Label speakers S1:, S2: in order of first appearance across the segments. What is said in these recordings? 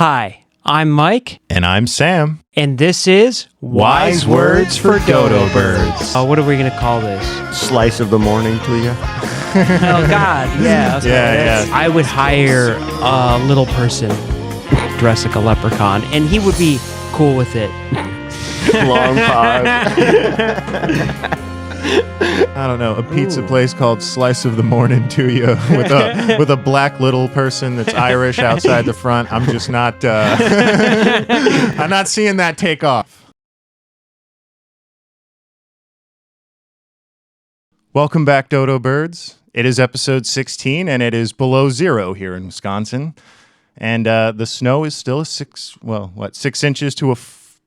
S1: Hi, I'm Mike,
S2: And I'm Sam.
S1: and this is
S2: Wise Words for Dodo Birds.
S1: What are we going to call this?
S3: Slice of the morning to you.
S1: Oh, God, yeah. Okay,
S2: Yeah.
S1: I would hire a little person dressed like a leprechaun, and he would be cool with it.
S3: Long pause.
S2: I don't know, a pizza place called Slice of the Mornin To Ya with a black little person that's Irish outside the front. I'm just not I'm not seeing that take off. Welcome back, Dodo Birds. It is episode 16 and it is below zero here in Wisconsin. And the snow is still 6 inches to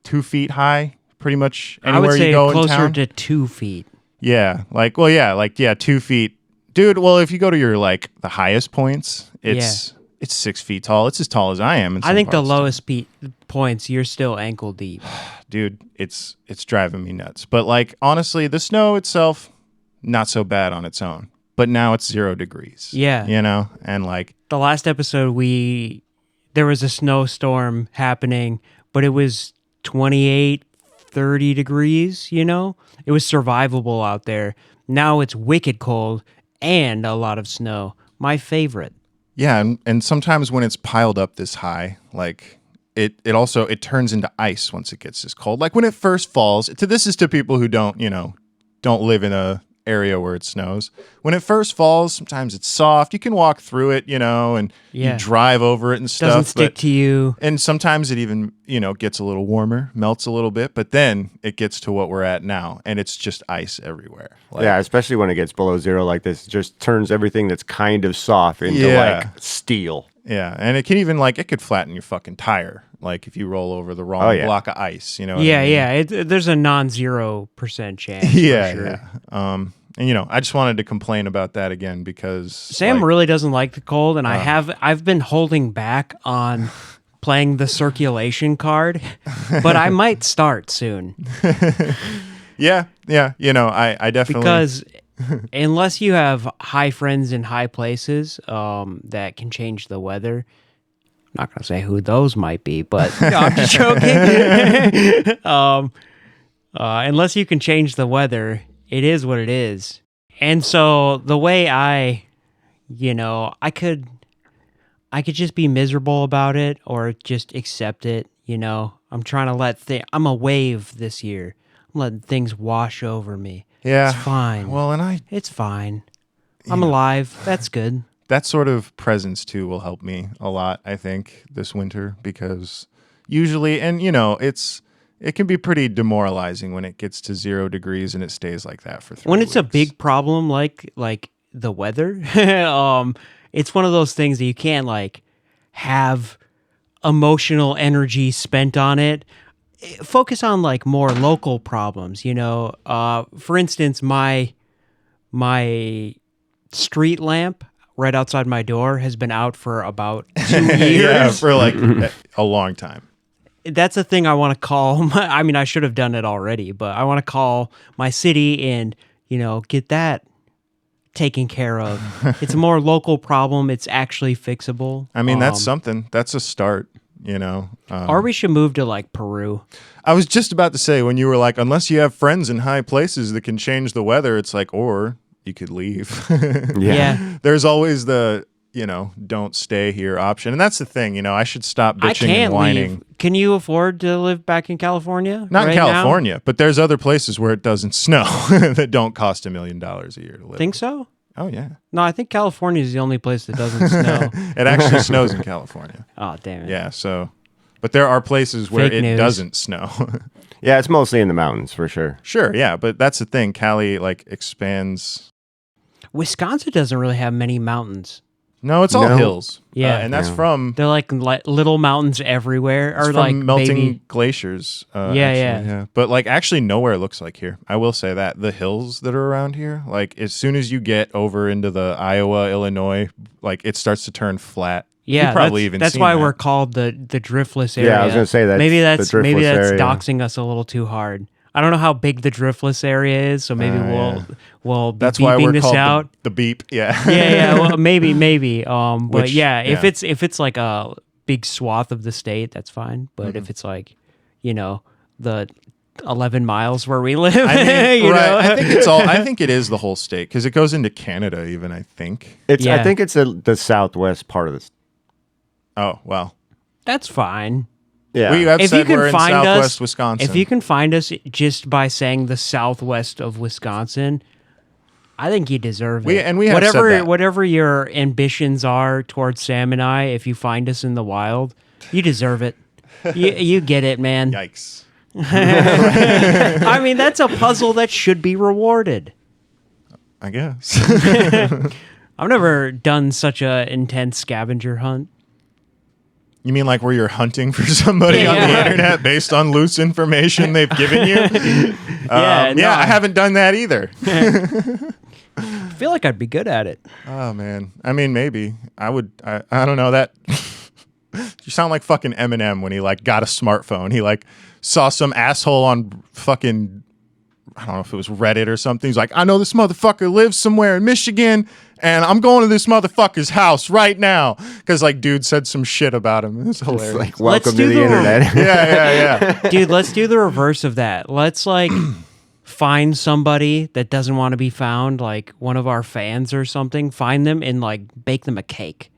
S2: 2 feet high, pretty much anywhere
S1: I would say
S2: you go in
S1: closer
S2: town.
S1: to 2 feet.
S2: Yeah, 2 feet. Dude, well, if you go to your, the highest points, it's 6 feet tall. It's as tall as I am in some
S1: I think the
S2: parts.
S1: lowest points, you're still ankle deep.
S2: Dude, it's driving me nuts. But, honestly, the snow itself, not so bad on its own. But now it's 0 degrees.
S1: Yeah.
S2: You know? And,
S1: The last episode, there was a snowstorm happening, but it was 28, 30 degrees, you know? It was survivable out there. Now it's wicked cold and a lot of snow. My favorite.
S2: yeah, and sometimes when it's piled up this high, it turns into ice once it gets this cold. Like when it first falls, this is to people who don't live in a area where it snows. When it first falls, sometimes it's soft. You can walk through it, and you drive over it and stuff.
S1: Doesn't stick to you.
S2: And sometimes it even, gets a little warmer, melts a little bit, but then it gets to what we're at now, and it's just ice everywhere.
S3: Yeah, especially when it gets below zero like this, it just turns everything that's kind of soft into steel.
S2: Yeah, and it can even it could flatten your fucking tire, if you roll over the wrong block of ice. You know? What I mean?
S1: There's a non-0% chance.
S2: Yeah,
S1: for sure.
S2: yeah. And I just wanted to complain about that again because
S1: Sam really doesn't like the cold, and I've been holding back on playing the circulation card, but I might start soon.
S2: Yeah. I definitely
S1: Because unless you have high friends in high places that can change the weather, I'm not going to say who those might be, but no, I'm just joking. Unless you can change the weather, it is what it is. And so the way I could just be miserable about it or just accept it, I'm trying to I'm a wave this year. I'm letting things wash over me.
S2: Yeah.
S1: It's fine.
S2: Well,
S1: It's fine. I'm alive. That's good.
S2: that sort of presence too will help me a lot, I think, this winter because usually, and it can be pretty demoralizing when it gets to 0 degrees and it stays like that for 3
S1: When
S2: weeks.
S1: it's a big problem like the weather, it's one of those things that you can't have emotional energy spent on it. Focus on more local problems, for instance, my street lamp right outside my door has been out for about 2 years.
S2: Yeah, for a long time.
S1: That's a thing I want to call. I should have done it already, but I want to call my city and get that taken care of. It's a more local problem. It's actually fixable.
S2: That's something. That's a start.
S1: Or we should move to Peru.
S2: I was just about to say when you were unless you have friends in high places that can change the weather, it's or you could leave.
S1: Yeah.
S2: There's always the don't stay here option. And that's the thing, I should stop bitching and whining.
S1: Leave. Can you afford to live back in California?
S2: Not
S1: right
S2: in California, but there's other places where it doesn't snow that don't cost $1 million a year to live.
S1: Think so?
S2: Oh, yeah.
S1: No, I think California is the only place that doesn't snow.
S2: It actually snows in California.
S1: Oh, damn it.
S2: Yeah, but there are places where
S1: Fake news.
S2: doesn't snow.
S3: Yeah, it's mostly in the mountains for sure.
S2: Sure, yeah, but that's the thing. Cali, expands.
S1: Wisconsin doesn't really have many mountains.
S2: No, it's all hills.
S1: Yeah.
S2: And that's from...
S1: They're little mountains everywhere. Or
S2: It's from melting
S1: baby...
S2: glaciers.
S1: Yeah.
S2: But actually nowhere looks like here. I will say that. The hills that are around here, as soon as you get over into the Iowa, Illinois, it starts to turn flat.
S1: Yeah,
S2: You've probably
S1: that's
S2: seen
S1: why
S2: that.
S1: we're called the driftless area.
S3: Yeah, I was going to say that.
S1: Maybe that's
S3: the driftless area.
S1: doxing us a little too hard. I don't know how big the driftless area is, so maybe we'll be
S2: That's why
S1: beeping
S2: we're
S1: this
S2: called
S1: out.
S2: the beep. Yeah.
S1: Yeah. Well, maybe. But
S2: Which-
S1: if
S2: yeah.
S1: it's like a big swath of the state, that's fine. But
S2: Mm-hmm.
S1: if it's like, the 11 miles where we live,
S2: I mean,
S1: you
S2: right.
S1: know?
S2: I think it's all. I think it is the whole state because it goes into Canada. Even I think.
S3: It's.
S1: Yeah.
S3: I think it's the southwest part of this.
S2: Oh well.
S1: That's fine.
S3: Yeah.
S2: We have
S1: If you
S2: said
S1: can
S2: we're in
S1: find
S2: Southwest
S1: us,
S2: Wisconsin.
S1: if you can find us just by saying the southwest of Wisconsin, I think you deserve it.
S2: We have said that.
S1: Whatever your ambitions are towards Sam and I, if you find us in the wild, you deserve it. You get it, man.
S2: Yikes.
S1: I mean, that's a puzzle that should be rewarded.
S2: I guess.
S1: I've never done such a intense scavenger hunt.
S2: You mean like where you're hunting for somebody
S1: Yeah.
S2: on the internet based on loose information they've given you?
S1: Yeah,
S2: I haven't done that either.
S1: I feel like I'd be good at it.
S2: Oh man. I mean, maybe I would. I don't know that. You sound like fucking Eminem when he like got a smartphone. He like saw some asshole on fucking, I don't know if it was Reddit or something. He's like, I know this motherfucker lives somewhere in Michigan, and I'm going to this motherfucker's house right now because like dude said some shit about him. It's hilarious.
S3: It's like welcome to
S1: do
S3: the
S1: the-
S3: internet.
S2: yeah.
S1: Dude, let's do the reverse of that. Let's like find somebody that doesn't want to be found, like one of our fans or something, find them and like bake them a cake.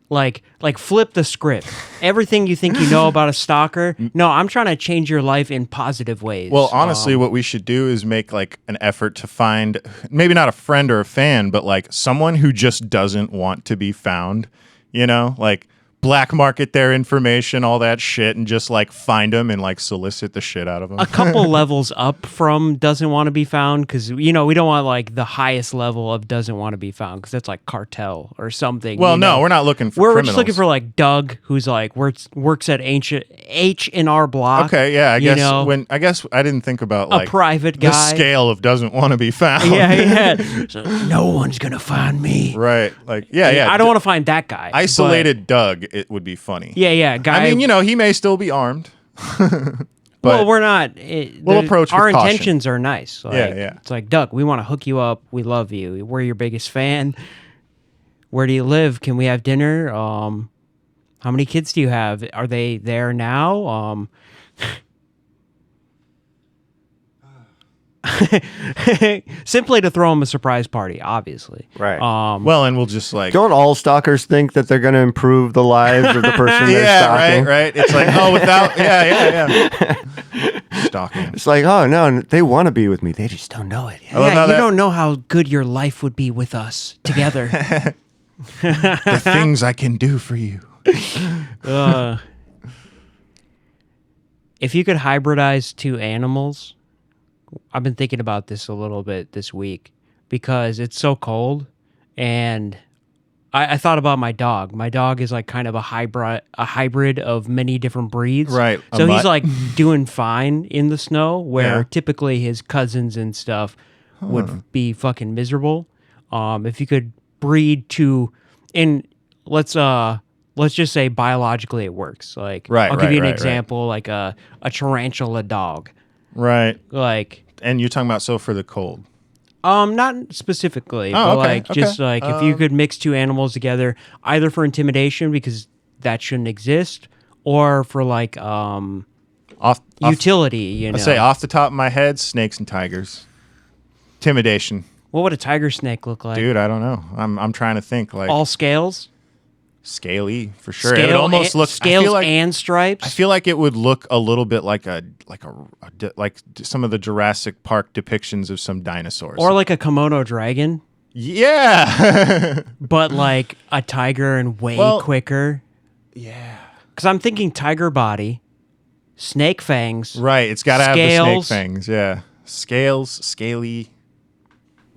S1: Like flip the script. Everything you think you know about a stalker. No, I'm trying to change your life in positive ways.
S2: Well, honestly, what we should do is make like an effort to find maybe not a friend or a fan, but like someone who just doesn't want to be found, like black market their information, all that shit, and just like find them and like solicit the shit out of them.
S1: a couple levels up from doesn't want to be found, because we don't want like the highest level of doesn't want to be found, because that's like cartel or something.
S2: Well, no, we're not looking for
S1: We're
S2: criminals.
S1: just looking for like Doug, who's like works at H in our block.
S2: Okay, yeah, I
S1: you
S2: guess I didn't think about like
S1: private
S2: the
S1: guy.
S2: scale of doesn't want to be found.
S1: Yeah. So, no one's gonna find me.
S2: Right. Like yeah.
S1: I don't want to find that guy.
S2: Isolated Doug, it would be funny.
S1: But, yeah, guy.
S2: I mean, he may still be armed. But
S1: well, we're not.
S2: We'll approach with
S1: our
S2: caution.
S1: intentions are nice. Like,
S2: Yeah.
S1: It's like, Doug, we want to hook you up. We love you. We're your biggest fan. Where do you live? Can we have dinner? How many kids do you have? Are they there now? Simply to throw them a surprise party, obviously.
S3: Right.
S2: well, and we'll just like
S3: Don't all stalkers think that they're going to improve the lives of the person they're
S2: yeah,
S3: stalking?
S2: right. It's like without stalking.
S3: It's like, oh no, they want to be with me. They just don't know it yet.
S2: I love how
S1: You
S2: that-
S1: don't know how good your life would be with us together.
S2: The things I can do for you.
S1: If you could hybridize two animals, I've been thinking about this a little bit this week because it's so cold, and I thought about my dog. My dog is like kind of a hybrid of many different breeds.
S2: Right, a
S1: So he's
S2: mutt.
S1: like doing fine in the snow, where
S2: Yeah.
S1: typically his cousins and stuff would be fucking miserable. If you could breed two, and let's just say biologically it works. Like,
S2: Right,
S1: I'll give you an
S2: right.
S1: example, like a tarantula dog.
S2: Right.
S1: Like,
S2: And you're talking about for the cold.
S1: not specifically,
S2: Oh,
S1: but
S2: okay,
S1: like just
S2: okay.
S1: like if you could mix two animals together, either for intimidation because that shouldn't exist, or for like
S2: Off
S1: utility.
S2: I say off the top of my head, snakes and tigers. Intimidation.
S1: What would a tiger snake look like?
S2: Dude, I don't know. I'm trying to think like
S1: All scales,
S2: scaly for sure. It would almost look
S1: scales
S2: I feel like,
S1: and stripes.
S2: I feel like it would look a little bit like like some of the Jurassic Park depictions of some dinosaurs.
S1: or like a kimono dragon,
S2: yeah.
S1: but like a tiger and way
S2: Well-
S1: quicker.
S2: Yeah.
S1: Because I'm thinking tiger body, snake fangs.
S2: Right. It's got to have the snake
S1: Scales.
S2: fangs. Yeah. Scales, scaly,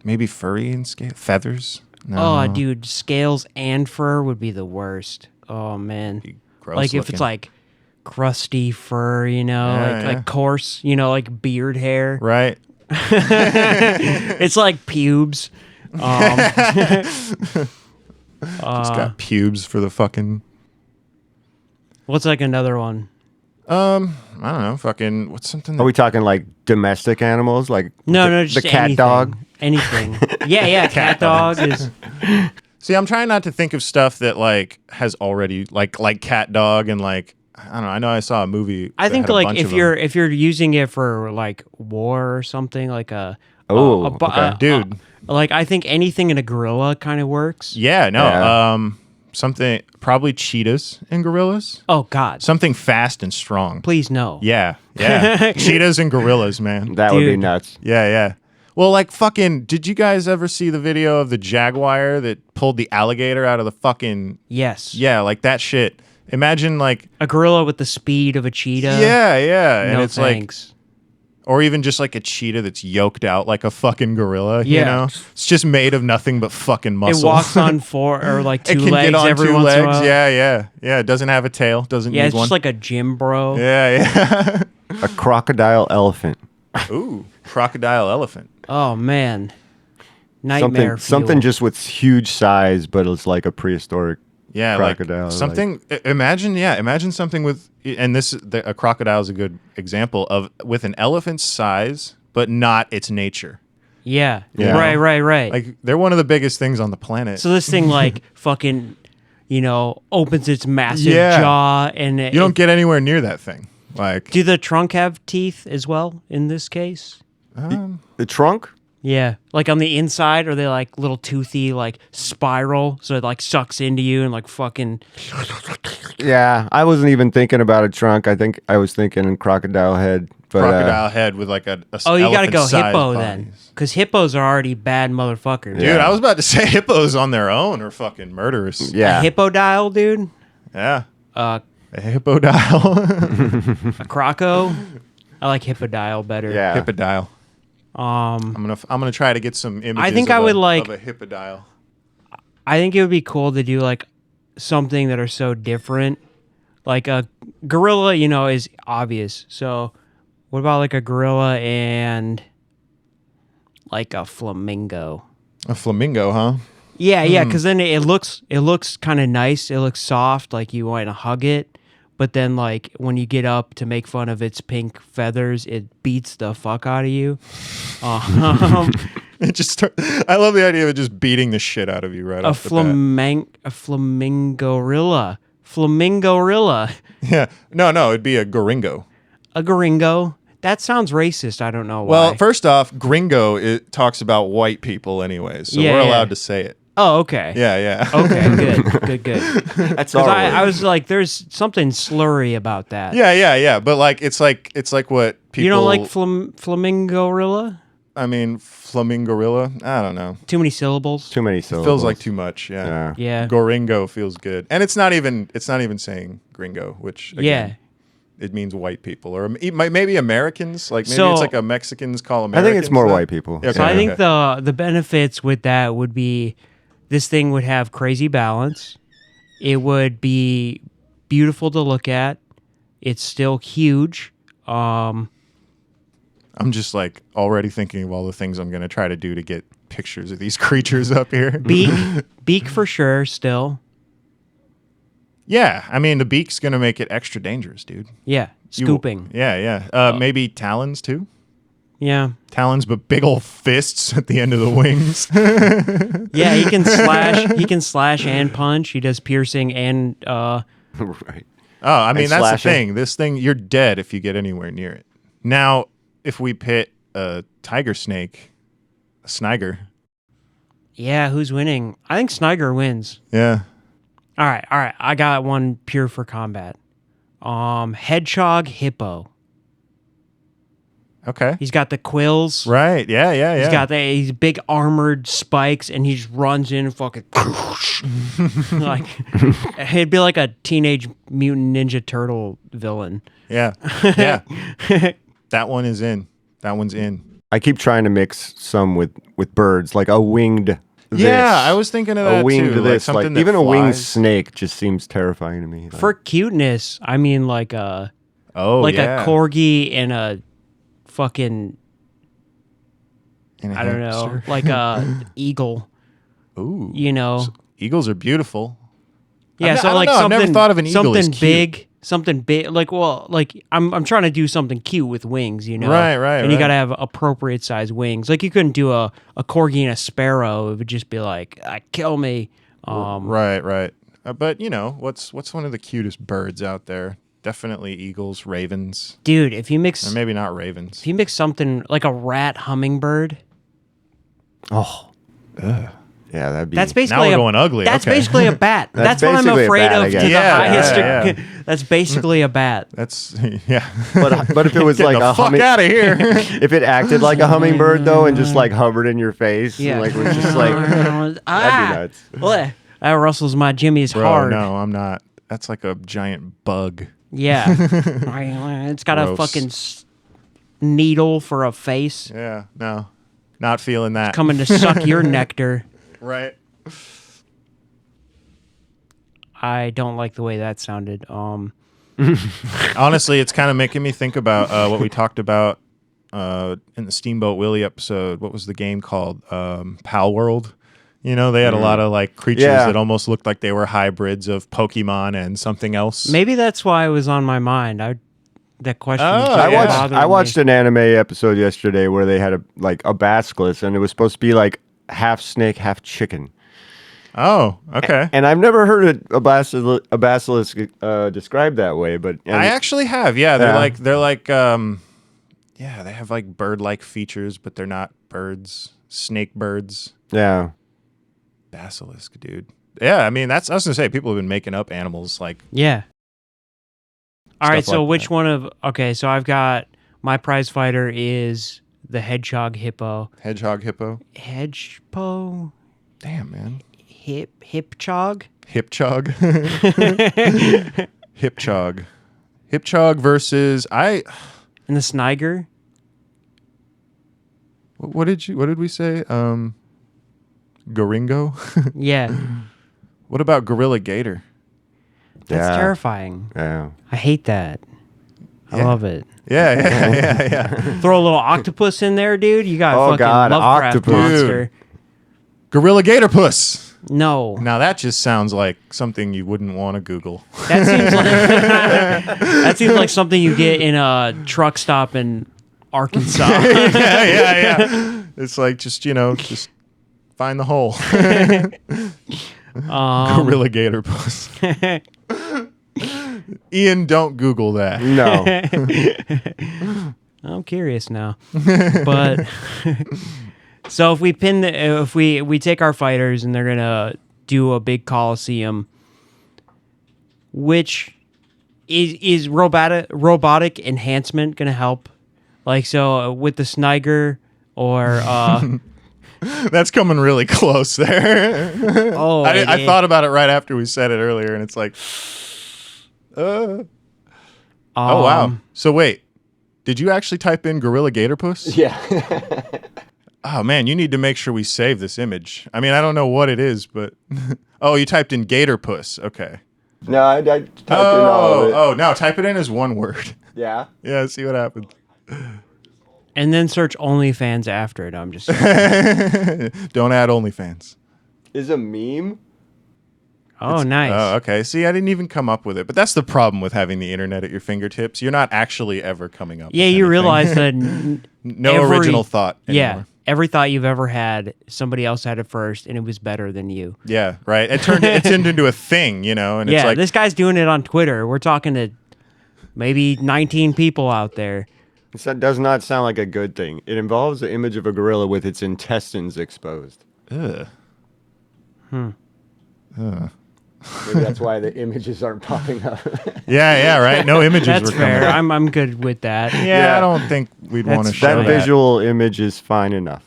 S2: maybe furry and feathers. No.
S1: Oh, dude, scales and fur would be the worst. Oh man,
S2: gross
S1: like if
S2: looking.
S1: it's like crusty fur,
S2: Yeah,
S1: like coarse, like beard hair.
S2: Right.
S1: It's like pubes.
S2: It's got pubes for the fucking.
S1: What's like another one?
S2: I don't know. Fucking. What's something?
S3: Are we talking like domestic animals, like
S1: No,
S3: the
S1: just
S3: cat
S1: anything.
S3: dog?
S1: Anything. Yeah, cat dog is.
S2: See, I'm trying not to think of stuff that like has already like cat dog and like I don't know. I know I saw a movie.
S1: I
S2: that
S1: think
S2: had a
S1: like
S2: bunch
S1: if
S2: of
S1: you're
S2: them.
S1: if you're using it for like war or something like
S3: Okay.
S2: Dude.
S1: like I think anything in a gorilla kind of works.
S2: Yeah, no.
S3: Yeah.
S2: Something probably cheetahs and gorillas.
S1: Oh God,
S2: Something fast and strong.
S1: please no.
S2: Yeah, yeah. Cheetahs and gorillas, man.
S3: That would be
S1: Dude.
S3: nuts.
S2: Yeah, yeah. Well, like fucking. Did you guys ever see the video of the jaguar that pulled the alligator out of the fucking?
S1: Yes.
S2: Yeah, like that shit. Imagine like.
S1: A gorilla with the speed of a cheetah.
S2: Yeah, yeah, and
S1: No
S2: it's like.
S1: thanks.
S2: Or even just like a cheetah that's yoked out like a fucking gorilla. You
S1: Yeah.
S2: know, it's just made of nothing but fucking muscle.
S1: It walks on four or like
S2: It
S1: two
S2: can
S1: legs
S2: get on
S1: every
S2: two
S1: once
S2: legs.
S1: in a while.
S2: Yeah, yeah, yeah. It doesn't have a tail. Doesn't
S1: Yeah,
S2: need
S1: it's
S2: one.
S1: just like a gym bro.
S2: Yeah, yeah.
S3: A crocodile elephant.
S2: Ooh, crocodile elephant.
S1: Oh man, nightmare.
S3: Something
S1: fuel.
S3: just with huge size, but it's like a prehistoric
S2: Yeah,
S3: crocodile.
S2: like something. Imagine something with, and a crocodile is a good example of with an elephant's size, but not its nature.
S1: Yeah.
S3: Yeah.
S1: Right.
S2: Like they're one of the biggest things on the planet.
S1: So this thing like fucking, opens its massive
S2: Yeah.
S1: jaw and
S2: you don't get anywhere near that thing. Like,
S1: Do the trunk have teeth as well in this case?
S3: The trunk?
S1: Yeah, like on the inside, are they like little toothy, like spiral, so it like sucks into you and like fucking.
S3: Yeah, I wasn't even thinking about a trunk. I think I was thinking crocodile head. But,
S2: crocodile head with like a
S1: Oh, you gotta go
S2: elephant-sized
S1: hippo
S2: bodies.
S1: then, because hippos are already bad motherfuckers.
S2: Dude,
S3: Yeah.
S2: I was about to say hippos on their own are fucking murderous.
S3: Yeah.
S1: A hippodile, dude.
S2: Yeah.
S1: A
S2: A hippodile.
S1: croco. I like hippodile better.
S3: Yeah.
S2: Hippodile. I'm gonna try to get some images.
S1: I think
S2: of
S1: I would
S2: a,
S1: like-
S2: of a hippodile.
S1: I think it would be cool to do like something that are so different. Like a gorilla, is obvious. So what about like a gorilla and like a flamingo?
S2: A flamingo, huh?
S1: Yeah, because then it looks kind of nice. It looks soft, like you want to hug it. But then, like when you get up to make fun of its pink feathers, it beats the fuck out of you.
S2: It just. I love the idea of it just beating the shit out of you right
S1: a
S2: off the bat.
S1: flamingorilla.
S2: Yeah. No. It'd be a goringo.
S1: A goringo. That sounds racist. I don't know why.
S2: Well, first off, gringo it talks about white people anyways, so
S1: Yeah,
S2: we're
S1: yeah.
S2: allowd to say it.
S1: Oh, okay.
S2: Yeah, yeah.
S1: Okay, good.
S3: That's
S1: Because
S3: all
S1: I was like, there's something slurry about that.
S2: yeah. But like, it's like what people.
S1: You don't like flamingorilla?
S2: I mean, flamingorilla. I don't know.
S1: Too many syllables.
S3: Too many
S2: It
S3: syllables.
S2: feels like too much. Yeah.
S3: Yeah.
S1: Yeah.
S2: Goringo feels good, and it's not even saying gringo, which again, it means white people or maybe Americans. Like maybe
S1: So-
S2: it's like a Mexicans call
S3: I
S2: Americans.
S3: think it's more
S2: that.
S3: white people.
S2: Okay,
S1: So I think
S2: okay.
S1: the benefits with that would be this thing would have crazy balance. It would be beautiful to look at. It's still huge.
S2: I'm just like already thinking of all the things I'm gonna try to do to get pictures of these creatures up here.
S1: Beak for sure. Still,
S2: Yeah, I mean the beak's gonna make it extra dangerous, dude.
S1: yeah,
S2: You-
S1: scooping.
S2: Yeah. Maybe talons too.
S1: Yeah,
S2: Talons, but big old fists at the end of the wings.
S1: yeah. He can slash. He can slash and punch. He does piercing and
S3: Right.
S2: Oh, I mean,
S3: And
S2: that's
S3: slashing.
S2: the thing. This thing, you're dead if you get anywhere near it. Now, if we pit a tiger snake, a sniger.
S1: yeah. Who's winning? I think Sniger wins.
S2: Yeah.
S1: All right. I got one pure for combat. Hedgehog hippo.
S2: Okay.
S1: He's got the quills.
S2: Right. Yeah.
S1: He's got these big armored spikes, and he just runs in and fucking like he'd be like a Teenage Mutant Ninja Turtle villain.
S2: Yeah. Yeah. That one is in. That one's in.
S3: I keep trying to mix some with birds, like a winged. This,
S2: Yeah, I was thinking of that
S3: a winged
S2: too.
S3: this,
S2: something
S3: like even
S2: that
S3: a winged
S2: flies.
S3: snake just seems terrifying to me.
S1: For cuteness, I mean like a
S2: Oh, yeah.
S1: a corgi and a fucking
S2: And a
S1: I don't know,
S2: hamster.
S1: like a eagle.
S2: Ooh.
S1: Eagles
S2: are beautiful.
S1: Yeah,
S2: I
S1: so
S2: don't
S1: like
S2: know, I've
S1: something
S2: never thought of an eagle as
S1: something
S2: cute.
S1: big, something big. Like I'm trying to do something cute with wings,
S2: Right,
S1: And you
S2: right.
S1: got to have appropriate size wings. Like you couldn't do a corgi and a sparrow. It would just be like, kill me.
S2: Right. But what's one of the cutest birds out there? Definitely eagles, ravens,
S1: Dude,
S2: or maybe not ravens.
S1: if you mix something like a rat hummingbird,
S3: Oh. Yeah, that'd be.
S1: that's
S2: Now
S1: basically
S2: we're going ugly.
S1: That's
S2: Okay.
S1: basically a bat. That's what I'm
S3: basically a
S1: afraid
S3: bat, I
S1: of to
S3: guess.
S1: the
S2: Yeah,
S1: highest.
S2: yeah.
S1: That's basically a bat.
S2: That's yeah.
S3: But if it was
S2: Get
S3: like
S2: the
S3: a
S2: fuck out of here.
S3: if it acted like a hummingbird though, and just like hovered in your face,
S1: Yeah.
S3: and like was just like that'd be nuts.
S1: Blech. That rustles my jimmies
S2: Bro,
S1: hard.
S2: no, I'm not. That's like a giant bug.
S1: Yeah. It's got a
S2: Gross.
S1: fucking needle for a face
S2: Yeah, no, not feeling that.
S1: coming to suck your nectar.
S2: Right.
S1: I don't like the way that sounded.
S2: Honestly, it's kind of making me think about what we talked about in the Steamboat Willie episode. What was the game called? Pal World. They had a lot of like creatures that almost looked like they were hybrids of Pokemon and something else.
S1: Maybe that's why it was on my mind. That question. was
S2: Oh,
S1: just
S2: yeah.
S1: bothering
S3: I watched
S1: me.
S3: an anime episode yesterday where they had a basilisk, and it was supposed to be like half snake, half chicken.
S2: Oh, okay.
S3: And I've never heard a basilisk described that way, but
S2: I actually have. Yeah, they're like they have like bird-like features, but they're not birds. Snake birds.
S3: yeah.
S2: Basilisk, dude. Yeah, I mean I was gonna say people have been making up animals like
S1: Yeah. All right.
S2: Stuff
S1: So
S2: like
S1: which
S2: that.
S1: one of? Okay. So I've got my prize fighter is the hedgehog hippo.
S2: hedgehog hippo.
S1: Hedgehog.
S2: Damn, man.
S1: Hipchog.
S2: Hipchog. Hipchog. Hipchog versus
S1: And the Sniger.
S2: what did we say? Goringo?
S1: Yeah.
S2: What about Gorilla Gator?
S1: That's
S3: Yeah.
S1: terrifying.
S3: Yeah.
S1: I hate that. I
S2: Yeah.
S1: love it.
S2: Yeah.
S1: Throw a little octopus in there, dude. You got a
S3: Oh,
S1: fucking
S3: God,
S1: Lovecraft
S3: octopus.
S1: monster.
S2: Gorilla Gator Puss.
S1: No.
S2: Now that just sounds like something you wouldn't want to Google.
S1: That seems like that seems like something you get in a truck stop in Arkansas.
S2: yeah. It's like just find the hole. Gorilla Gator Puss. Ian, don't Google that.
S3: No.
S1: I'm curious now. But so if we if we take our fighters and they're gonna do a big coliseum, which is robotic enhancement gonna help? Like so with the Sniger or
S2: That's coming really close there.
S1: oh
S2: I thought about it right after we said it earlier, and it's like, oh wow. So wait, did you actually type in Gorilla Gator Puss?
S3: Yeah.
S2: Oh man, you need to make sure we save this image. I mean, I don't know what it is, but oh, you typed in Gator Puss. Okay.
S3: No, I typed in all of it.
S2: Oh, no, type it in as one word.
S3: Yeah.
S2: Yeah, see what happens.
S1: and then search OnlyFans after it. I'm just
S2: Don't add OnlyFans.
S3: Is a meme?
S1: oh nice.
S2: Oh, okay. See, I didn't even come up with it, but that's the problem with having the internet at your fingertips. You're not actually ever coming up.
S1: Yeah,
S2: with
S1: you
S2: anything.
S1: realize that
S2: No
S1: every-
S2: original thought.
S1: yeah,
S2: Anymore.
S1: every thought you've ever had, somebody else had it first, and it was better than you.
S2: Yeah, right. It turned into a thing, and
S1: Yeah,
S2: it's like
S1: this guy's doing it on Twitter. We're talking to maybe 19 people out there.
S3: That does not sound like a good thing. It involves the image of a gorilla with its intestines exposed.
S2: ugh.
S3: Maybe that's why the images aren't popping up.
S2: Yeah, right. No images
S1: That's
S2: were coming
S1: fair.
S2: up.
S1: I'm good with that.
S2: Yeah, I don't think we'd want to
S1: That's
S2: show
S3: That
S1: That
S3: visual image is fine enough.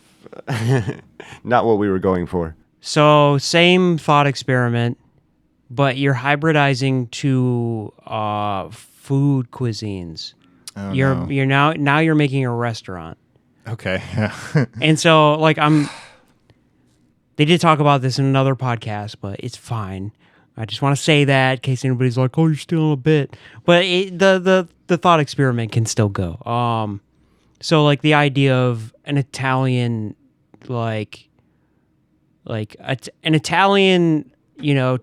S3: Not what we were going for.
S1: So same thought experiment, but you're hybridizing to food cuisines.
S2: Oh,
S1: you're
S2: no.
S1: you're now you're making a restaurant.
S2: Okay. Yeah.
S1: And so, like, they did talk about this in another podcast, but it's fine. I just want to say that in case anybody's like, "Oh, you're stealing a bit," but the thought experiment can still go. So like the idea of an Italian, like an Italian,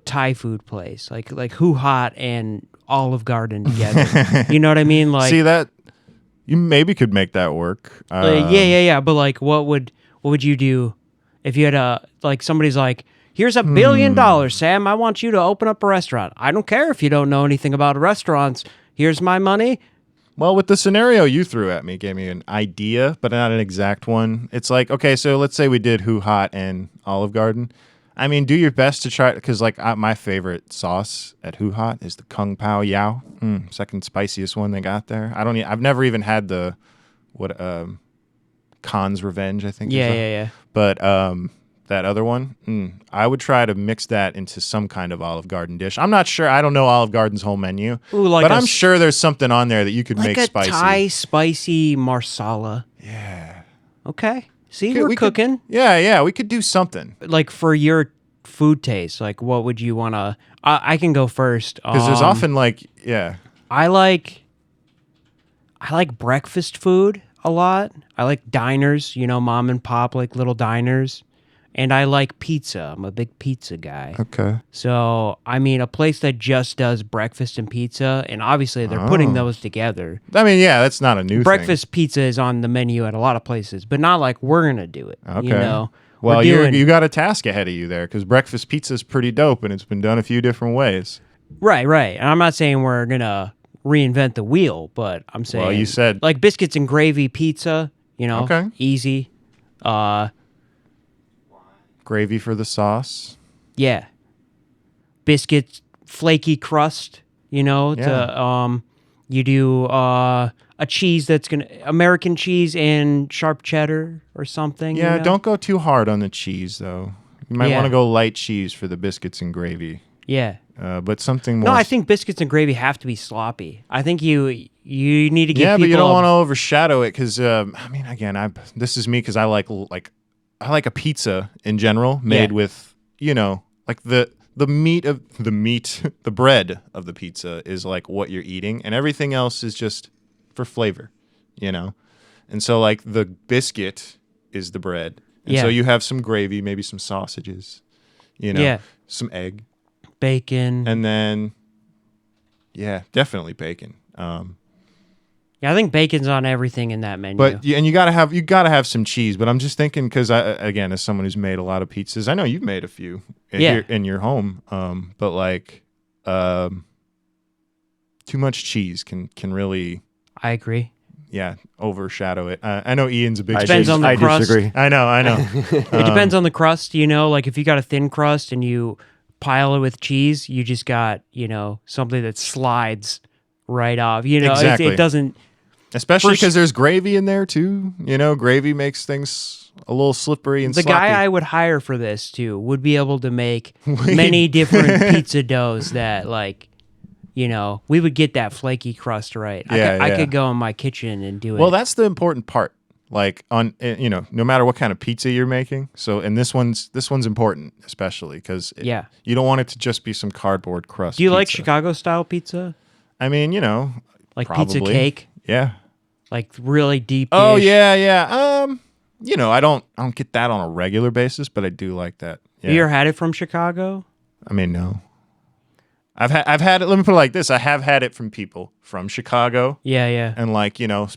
S1: Thai food place, like Who Hot and Olive Garden together. You know what I mean? Like,
S2: See that? You maybe could make that work.
S1: yeah. But like, what would you do if you had somebody's like, Here's $1 billion, Sam. I want you to open up a restaurant. I don't care if you don't know anything about restaurants. Here's my money.
S2: Well, with the scenario you threw at me, gave me an idea, but not an exact one. It's like, okay, so let's say we did Who Hot and Olive Garden. I mean, do your best to try, because like my favorite sauce at Who Hot is the Kung Pao Yao, second spiciest one they got there. I've never even had the Khan's Revenge, I think.
S1: Yeah.
S2: But that other one, I would try to mix that into some kind of Olive Garden dish. I'm not sure. I don't know Olive Garden's whole menu, but I'm sure there's something on there that you could make spicy.
S1: Like a Thai spicy marsala.
S2: Yeah.
S1: Okay. See, we're cooking.
S2: Yeah, we could do something.
S1: Like for your food taste, like what would you want to... I can go first.
S2: Because there's often
S1: I like breakfast food a lot. I like diners, mom and pop, like little diners. And I like pizza. I'm a big pizza guy.
S2: Okay.
S1: So, I mean, a place that just does breakfast and pizza, and obviously they're putting those together.
S2: I mean, yeah, that's not a new
S1: Breakfast pizza is on the menu at a lot of places, but not like we're going to do it.
S2: Okay. Well, you got a task ahead of you there, because breakfast pizza is pretty dope, and it's been done a few different ways.
S1: Right. And I'm not saying we're going to reinvent the wheel, but I'm saying...
S2: Well, you said...
S1: Like biscuits and gravy pizza,
S2: okay.
S1: Easy.
S2: Gravy for the sauce.
S1: Yeah. Biscuits, flaky crust, to you do a cheese that's American cheese and sharp cheddar or something.
S2: Yeah, don't go too hard on the cheese though. You might want to go light cheese for the biscuits and gravy.
S1: Yeah.
S2: But something more.
S1: No, I think biscuits and gravy have to be sloppy. I think you need to give people...
S2: Yeah, but you don't want to overshadow it because, I mean, again, this is me because I like a pizza in general made with, like the bread of the pizza is like what you're eating, and everything else is just for flavor, And so like the biscuit is the bread. And so you have some gravy, maybe some sausages, some egg.
S1: Bacon.
S2: And then, definitely bacon.
S1: Yeah, I think bacon's on everything in that menu.
S2: But and you gotta have some cheese. But I'm just thinking because again, as someone who's made a lot of pizzas, I know you've made a few in your home. But like, too much cheese can really.
S1: I agree.
S2: Yeah, overshadow it. I know Ian's a big.
S1: Depends on the crust.
S3: Disagree.
S2: I know.
S1: It depends on the crust. Like if you got a thin crust and you pile it with cheese, you just got something that slides right off.
S2: Exactly.
S1: It doesn't.
S2: Especially because there's gravy in there too. Gravy makes things a little slippery and
S1: sloppy. The guy I would hire for this too would be able to make many different pizza doughs that we would get that flaky crust right. I could go in my kitchen and do it.
S2: Well, that's the important part. Like no matter what kind of pizza you're making. So, and this one's important, especially because you don't want it to just be some cardboard crust.
S1: Do you like Chicago style pizza?
S2: I mean,
S1: like
S2: probably.
S1: Pizza cake.
S2: Yeah.
S1: Like really deep dish.
S2: Oh yeah. I don't get that on a regular basis, but I do like that. Yeah.
S1: Have you ever had it from Chicago?
S2: I mean, no. I've had it. Let me put it like this: I have had it from people from Chicago.
S1: Yeah.
S2: And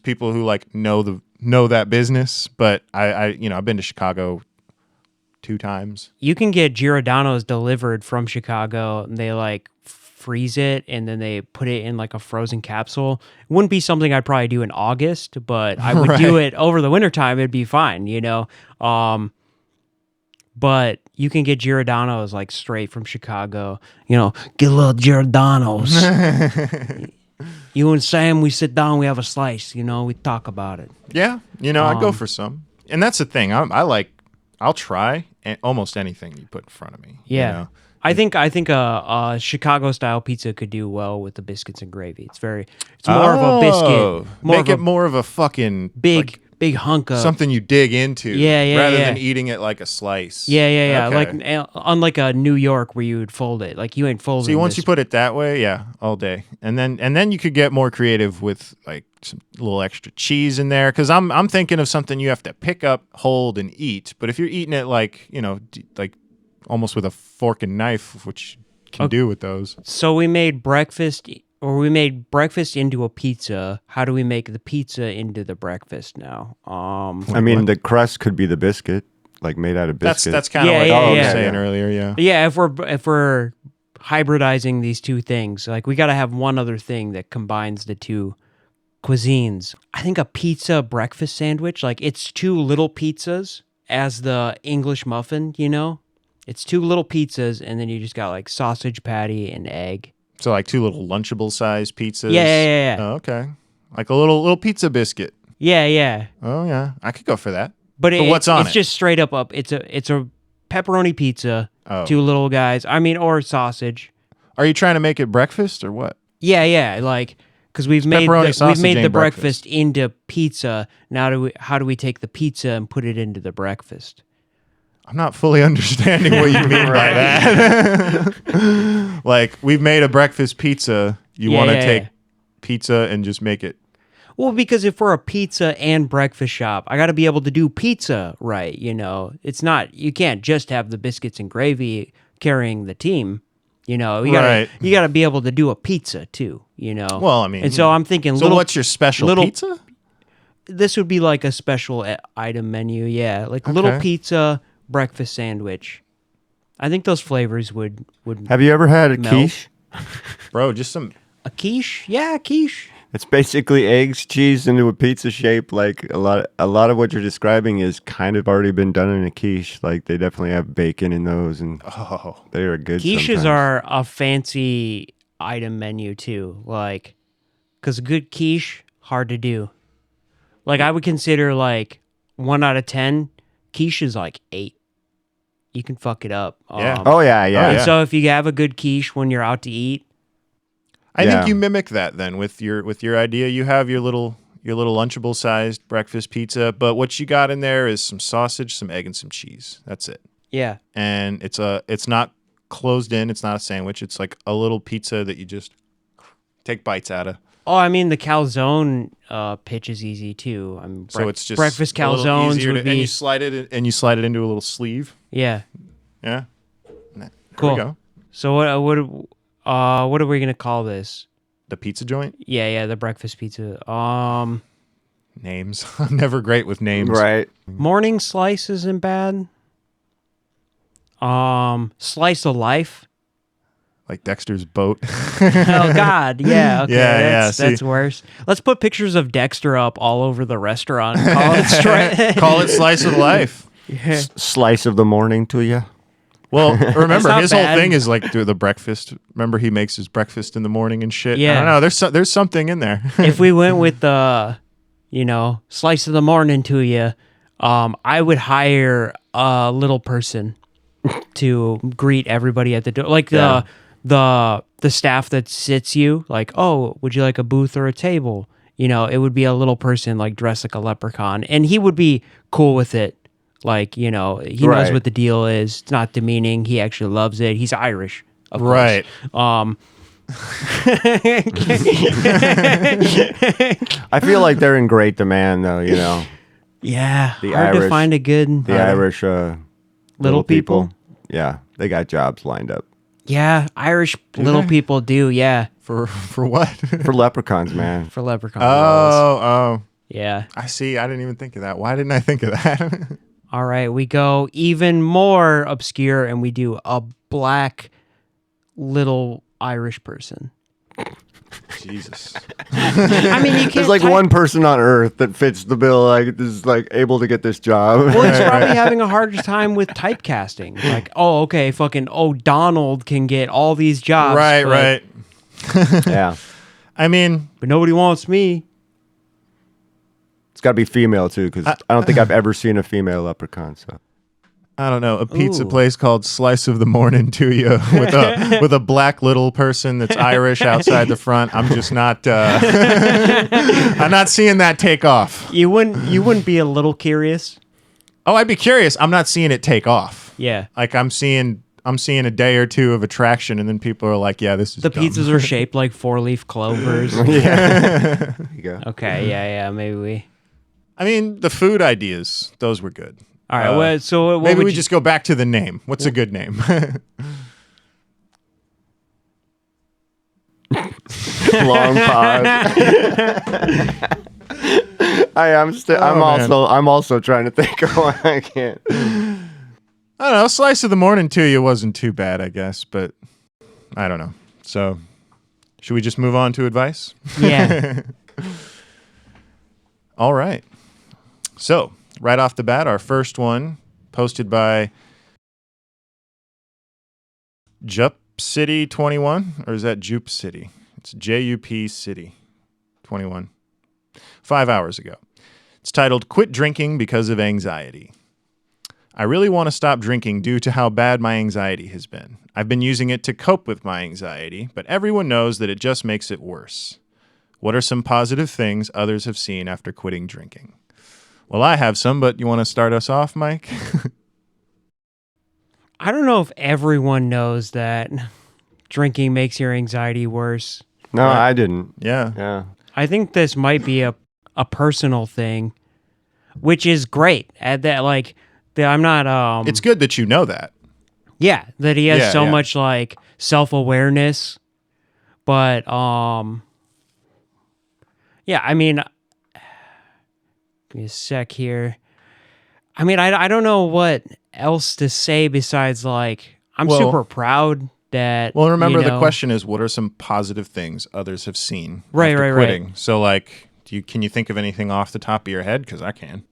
S2: people who know that business. But I've been to Chicago 2 times.
S1: You can get Giordano's delivered from Chicago, and they freeze it, and then they put it in like a frozen capsule. It wouldn't be something I'd probably do in August, but I would do it over the wintertime. It'd be fine, But you can get Giordano's straight from Chicago. Get a little Giordano's. You and Sam, we sit down, we have a slice. We talk about it.
S2: Yeah, I'd go for some. And that's the thing. I'll try almost anything you put in front of me.
S1: Yeah. I think a Chicago style pizza could do well with the biscuits and gravy. It's more of a biscuit.
S2: Make it more of a fucking
S1: big hunk of
S2: something you dig into.
S1: Yeah.
S2: Rather than eating it like a slice.
S1: Yeah.
S2: Okay.
S1: Unlike a New York where you would fold it. Like you ain't folding.
S2: See, once you put it that way, all day, and then you could get more creative with some little extra cheese in there. Because I'm thinking of something you have to pick up, hold, and eat. But if you're eating it almost with a fork and knife, which you can do with those.
S1: So we made breakfast into a pizza. How do we make the pizza into the breakfast now?
S3: The crust could be the biscuit. like made out of
S2: That's
S3: biscuit.
S2: kind of
S1: Yeah,
S2: like
S1: yeah,
S2: I was
S1: yeah.
S2: saying earlier. Yeah.
S1: Yeah, if we're hybridizing these two things, like we got to have one other thing that combines the two cuisines. I think a pizza breakfast sandwich, like it's two little pizzas as the English muffin, you know? It's two little pizzas and then you just got like sausage patty and egg.
S2: So like two little Lunchable sized pizzas.
S1: Yeah.
S2: Oh, okay. Like a little pizza biscuit.
S1: Yeah.
S2: Oh yeah, I could go for that.
S1: But
S2: what's on
S1: it's
S2: it?
S1: just straight up. It's a pepperoni pizza,
S2: Oh.
S1: two little guys. I mean, or sausage.
S2: Are you trying to make it breakfast or what?
S1: Yeah. Like, because we've made
S2: pepperoni
S1: the
S2: sausage ain't
S1: breakfast into pizza. Now how do we take the pizza and put it into the breakfast?
S2: I'm not fully understanding what you mean by that. Like we've made a breakfast pizza. You want to take pizza and just make it.
S1: Well, because if we're a pizza and breakfast shop, I got to be able to do pizza right. You know, it's not, you can't just have the biscuits and gravy carrying the team. You know, you gotta be able to do a pizza too. You know.
S2: Well, I mean,
S1: and so I'm thinking.
S2: So what's your special pizza?
S1: This would be like a special item menu. Yeah, like little pizza breakfast sandwich. I think those flavors would.
S3: Have you ever had a
S1: melt.
S3: quiche?
S2: Bro, just some.
S1: A quiche? Yeah, a quiche.
S3: It's basically eggs, cheese into a pizza shape. Like a lot of what you're describing is kind of already been done in a quiche. Like they definitely have bacon in those, and they are good.
S1: Quiches
S3: sometimes.
S1: are a fancy item menu too. Like, because a good quiche hard to do. Like I would consider like 1 out of 10. Quiche is like 8. You can fuck it up.
S2: Yeah.
S1: And so if you have a good quiche when you're out to eat.
S2: I think you mimic that then with your idea. You have your little Lunchable sized breakfast pizza, but what you got in there is some sausage, some egg, and some cheese. That's it.
S1: Yeah.
S2: And it's not closed in. It's not a sandwich. It's like a little pizza that you just take bites out of.
S1: Oh, I mean the calzone pitch is easy too.
S2: So it's just
S1: breakfast calzones would be.
S2: And you slide it into a little sleeve.
S1: Yeah.
S2: Yeah.
S1: Cool.
S2: There we go.
S1: So what are we gonna call this?
S2: The pizza joint?
S1: Yeah, the breakfast pizza.
S2: Names. I'm never great with names.
S3: Right.
S1: Morning slice isn't bad. Slice of life.
S2: Like Dexter's boat.
S1: Oh God, yeah, okay,
S2: Yeah,
S1: that's worse. Let's put pictures of Dexter up all over the restaurant. Call it
S2: Call it slice of life.
S1: Yeah.
S3: Slice of the morning to you.
S2: Well, remember
S1: not
S2: his
S1: bad.
S2: whole thing is like do the breakfast. Remember he makes his breakfast in the morning and shit.
S1: Yeah.
S2: I don't know. There's something in there.
S1: If we went with the, slice of the morning to you, I would hire a little person to greet everybody at the door, like the staff that sits you. Like, oh, would you like a booth or a table? It would be a little person like dressed like a leprechaun, and he would be cool with it. Like, he knows what the deal is. It's not demeaning. He actually loves it. He's Irish, of course.
S2: Right.
S3: I feel like they're in great demand, though.
S1: Yeah,
S3: The
S1: hard to
S3: Irish-
S1: find a good
S3: The Irish
S1: little people.
S3: Yeah, they got jobs lined up
S1: Yeah, Irish little
S2: they?
S1: people do. Yeah,
S2: For what?
S3: for leprechauns, man.
S1: for leprechaun roles.
S2: Oh.
S1: Yeah.
S2: I see. I didn't even think of that. Why didn't I think of that?
S1: All right, we go even more obscure, and we do a black little Irish person.
S2: Jesus.
S1: I mean, you can't.
S3: There's like one person on Earth that fits the bill, like is like able to get this job.
S1: Well, he's probably having a harder time with typecasting. Like, oh, okay, fucking, Donald can get all these jobs.
S2: Right.
S3: Yeah,
S2: I mean,
S1: But nobody wants me.
S3: it's got to be female too, because I don't think I've ever seen a female leprechaun. So
S2: I don't know, a pizza
S1: Ooh.
S2: place called Slice of the Morning to You with a black little person that's Irish outside the front. I'm just not I'm not seeing that take off.
S1: You wouldn't be a little curious?
S2: Oh, I'd be curious. I'm not seeing it take off.
S1: Yeah.
S2: Like I'm seeing a day or two of attraction and then people are like, yeah, this is
S1: The
S2: dumb.
S1: pizzas are shaped like 4-leaf clovers.
S3: there you go.
S1: Okay, yeah, maybe we.
S2: I mean, the food ideas, those were good.
S1: All right, so what
S2: Maybe
S1: would
S2: we
S1: you-
S2: just go back to the name. What's a good name?
S3: Long pause. I'm
S2: man.
S3: also trying to think of one. I can't.
S2: I don't know. A slice of the Mornin To Ya wasn't too bad, I guess, but I don't know. So, should we just move on to advice?
S1: Yeah.
S2: All right. So, right off the bat, our first one posted by Jup City 21, or is that Jupe City? It's JUP City 21. 5 hours ago. It's titled "Quit Drinking Because of Anxiety." I really want to stop drinking due to how bad my anxiety has been. I've been using it to cope with my anxiety, but everyone knows that it just makes it worse. What are some positive things others have seen after quitting drinking? Well, I have some, but you want to start us off, Mike?
S1: I don't know if everyone knows that drinking makes your anxiety worse.
S3: No,
S2: Right.
S3: I didn't.
S2: Yeah.
S3: Yeah.
S1: I think this might be a personal thing, which is great. At that, like, that I'm not.
S2: It's good that you know that.
S1: Yeah, that he has
S2: Yeah,
S1: so
S2: yeah.
S1: much like self-awareness, but yeah. I mean, give me a sec here. I mean, I don't know what else to say besides like I'm
S2: Well-
S1: super proud that.
S2: Well, remember
S1: you
S2: the
S1: know-
S2: question is, what are some positive things others have seen
S1: Right,
S2: after
S1: right, right.
S2: quitting? So, like, can you think of anything off the top of your head? Because I can.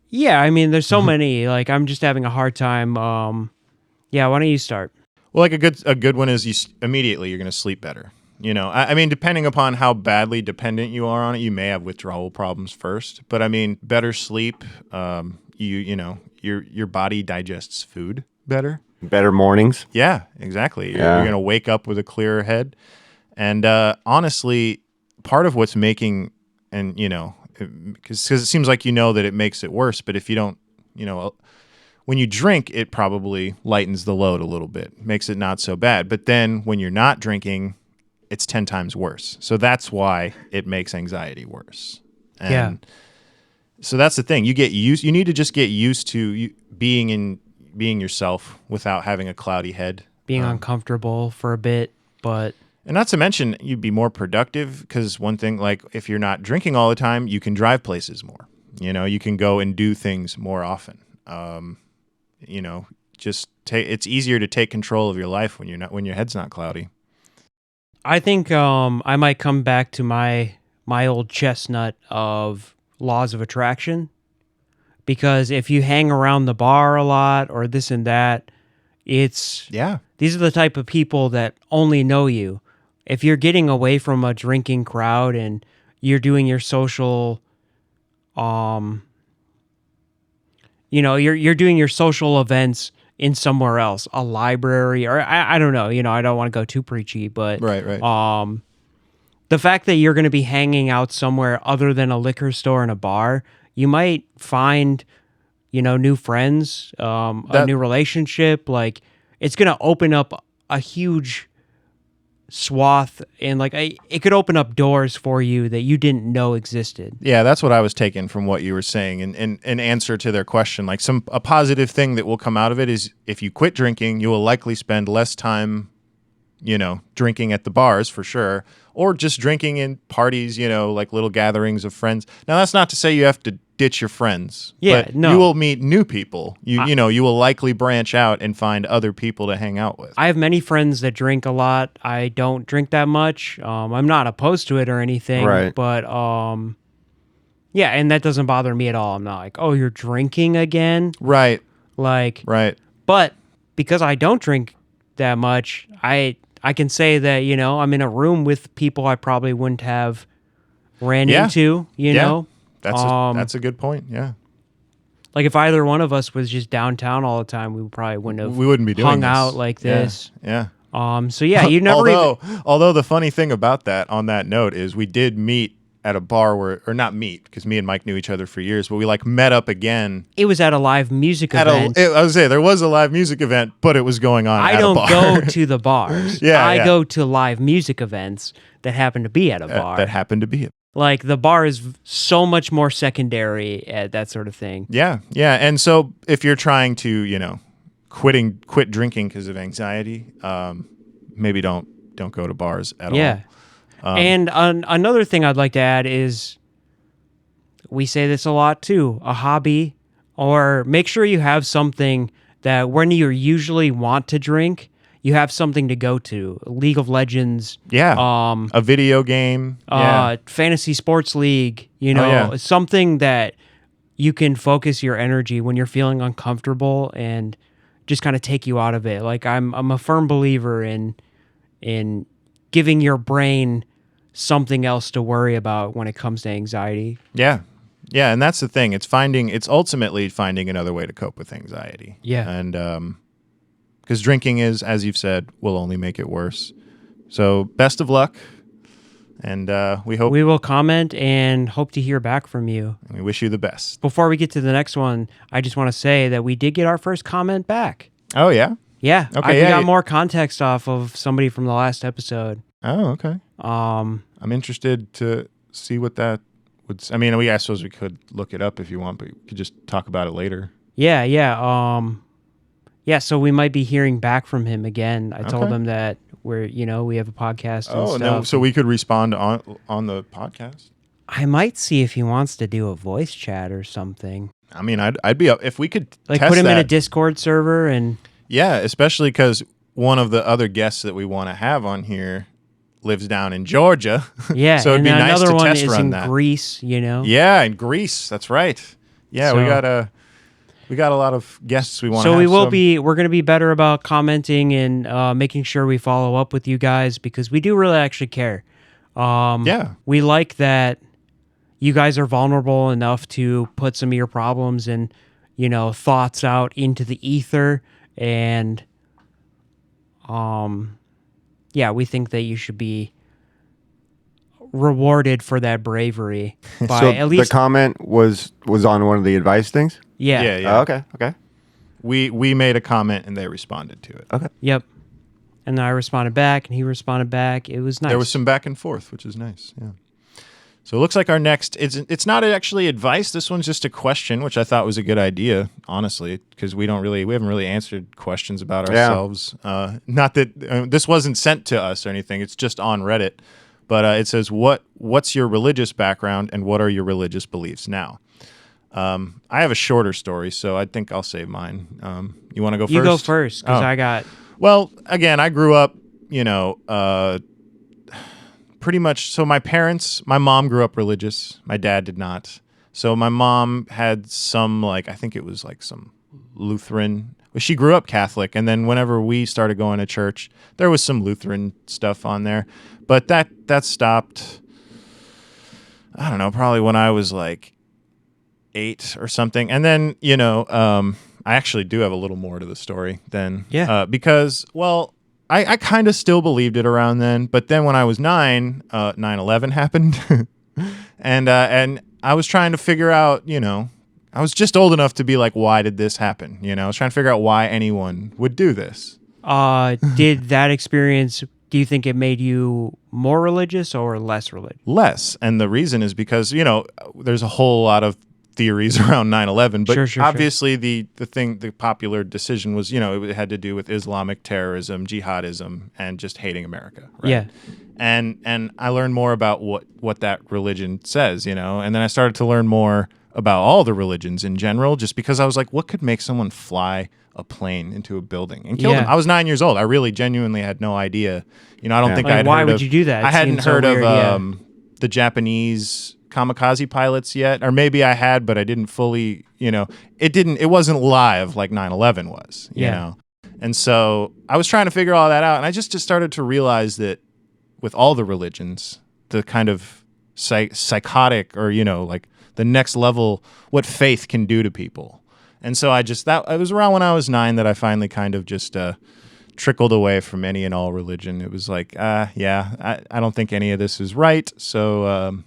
S1: Yeah, I mean, there's so many. Like, I'm just having a hard time. Yeah, why don't you start?
S2: Well, like a good one is immediately you're going to sleep better. You know, I mean, depending upon how badly dependent you are on it, you may have withdrawal problems first. But I mean, better sleep. You know, your body digests food better.
S3: Better mornings.
S2: Yeah, exactly.
S3: Yeah.
S2: You're going to wake up with a clearer head. And honestly, part of what's making, and you know, because it seems like you know that it makes it worse, but if you don't, you know, when you drink, it probably lightens the load a little bit, makes it not so bad. But then when you're not drinking, it's 10 times worse. So that's why it makes anxiety worse. And
S1: Yeah.
S2: so that's the thing. You need to just get used to being yourself without having a cloudy head.
S1: Being uncomfortable for a bit, but
S2: And not to mention, you'd be more productive because one thing, like if you're not drinking all the time, you can drive places more. You know, you can go and do things more often. You know, it's easier to take control of your life when your head's not cloudy.
S1: I think I might come back to my old chestnut of laws of attraction, because if you hang around the bar a lot or this and that, these are the type of people that only know you. If you're getting away from a drinking crowd and you're doing your social, you know, you're doing your social events in somewhere else, a library, or I don't know, you know, I don't want to go too preachy, but
S2: Right.
S1: the fact that you're going to be hanging out somewhere other than a liquor store and a bar, you might find, you know, new friends, a new relationship. Like, it's going to open up a huge swath, and like it could open up doors for you that you didn't know existed.
S2: Yeah, that's what I was taking from what you were saying. And in answer to their question, like a positive thing that will come out of it is if you quit drinking, you will likely spend less time, you know, drinking at the bars for sure, or just drinking in parties, you know, like little gatherings of friends. Now, that's not to say you have to ditch your friends.
S1: Yeah,
S2: but
S1: no.
S2: you will meet new people. You know, you will likely branch out and find other people to hang out with.
S1: I have many friends that drink a lot. I don't drink that much. I'm not opposed to it or anything,
S3: Right.
S1: but yeah, and that doesn't bother me at all. I'm not like, oh, you're drinking again,
S2: Right.
S1: like.
S2: Right.
S1: But because I don't drink that much, I can say that, you know, I'm in a room with people I probably wouldn't have ran
S2: Yeah.
S1: into, you
S2: Yeah.
S1: know.
S2: That's a good point. Yeah.
S1: Like if either one of us was just downtown all the time, we probably wouldn't have
S2: We wouldn't be doing
S1: hung
S2: this.
S1: out like
S2: Yeah.
S1: this.
S2: Yeah.
S1: So yeah, you never
S2: although the funny thing about that on that note is we did meet at a bar or not meet because me and Mike knew each other for years, but we like met up again
S1: it was at a live music
S2: at
S1: event.
S2: I was say there was a live music event, but it was going on.
S1: I
S2: at
S1: don't
S2: a bar.
S1: go to the bars.
S2: Yeah,
S1: I
S2: yeah.
S1: go to live music events that happen to be at a bar.
S2: that happened to be it.
S1: Like the bar is so much more secondary at that sort of thing.
S2: Yeah, yeah. And so if you're trying to, you know, quit drinking because of anxiety, maybe don't go to bars at all.
S1: Yeah. And another thing I'd like to add is, we say this a lot too, a hobby, or make sure you have something that when you usually want to drink, you have something to go to. League of Legends,
S2: a video game,
S1: fantasy sports league,
S2: yeah.
S1: something that you can focus your energy when you're feeling uncomfortable and just kind of take you out of it. Like I'm a firm believer in giving your brain something else to worry about when it comes to anxiety.
S2: Yeah. Yeah, and that's the thing. It's ultimately finding another way to cope with anxiety.
S1: Yeah.
S2: And because drinking is, as you've said, will only make it worse. So best of luck. And we
S1: will comment and hope to hear back from you.
S2: We wish you the best.
S1: Before we get to the next one, I just want to say that we did get our first comment back.
S2: Oh, yeah?
S1: Yeah.
S2: Okay.
S1: We got more context off of somebody from the last episode.
S2: Oh, okay. I'm interested to see what that would. I mean, I suppose we could look it up if you want, but we could just talk about it later.
S1: Yeah. Yeah. So we might be hearing back from him again. I told him that we have a podcast. And stuff.
S2: No, so we could respond on the podcast.
S1: I might see if he wants to do a voice chat or something.
S2: I mean, I'd be up if we could
S1: like
S2: test
S1: put him
S2: that.
S1: in a Discord server and.
S2: Yeah, especially because one of the other guests that we want to have on here lives down in Georgia.
S1: Yeah,
S2: so it'd be nice to test run that.
S1: Another one is in Greece,
S2: Yeah, in Greece. That's right. Yeah, so, we got a lot of guests we want to have.
S1: So we're going to be better about commenting and making sure we follow up with you guys because we do really actually care. We like that you guys are vulnerable enough to put some of your problems and, thoughts out into the ether. And, we think that you should be rewarded for that bravery. By
S3: so
S1: at least
S3: the comment was on one of the advice things?
S1: Yeah.
S2: Yeah.
S3: Okay.
S2: We made a comment and they responded to it.
S3: Okay.
S1: Yep. And then I responded back and he responded back. It was nice.
S2: There was some back and forth, which is nice. Yeah. So it looks like our next, it's not actually advice. This one's just a question, which I thought was a good idea, honestly, because we haven't really answered questions about ourselves. Not that this wasn't sent to us or anything. It's just on Reddit. But it says, what's your religious background and what are your religious beliefs now? I have a shorter story, so I think I'll save mine. You want to go first?
S1: You go first, because I got...
S2: Well, again, I grew up, pretty much. So my mom grew up religious. My dad did not. So my mom had some, I think it was some Lutheran. She grew up Catholic. And then whenever we started going to church, there was some Lutheran stuff on there. But that stopped, I don't know, probably when I was 8 or something. And then, I actually do have a little more to the story then.
S1: Yeah.
S2: Because, well, I kind of still believed it around then, but then when I was 9, 9/11 happened, and I was trying to figure out, I was just old enough to be like, why did this happen? I was trying to figure out why anyone would do this.
S1: Did that experience, do you think it made you more religious or less religious?
S2: Less, and the reason is because, there's a whole lot of theories around 9/11, but obviously the popular decision was, it had to do with Islamic terrorism, jihadism, and just hating America. Right?
S1: Yeah.
S2: And I learned more about what that religion says, and then I started to learn more about all the religions in general, just because I was like, what could make someone fly a plane into a building and kill them? I was 9 years old. I really genuinely had no idea. I don't think I'd heard of...
S1: Why would you do that?
S2: I hadn't heard of the Japanese kamikaze pilots yet, or maybe I had, but I didn't fully, it wasn't live like 9/11 was, you know? And so I was trying to figure all that out. And I just started to realize that with all the religions, the kind of psychotic or, the next level, what faith can do to people. And so it was around when I was 9 that I finally kind of just, trickled away from any and all religion. It was like, I don't think any of this is right. So,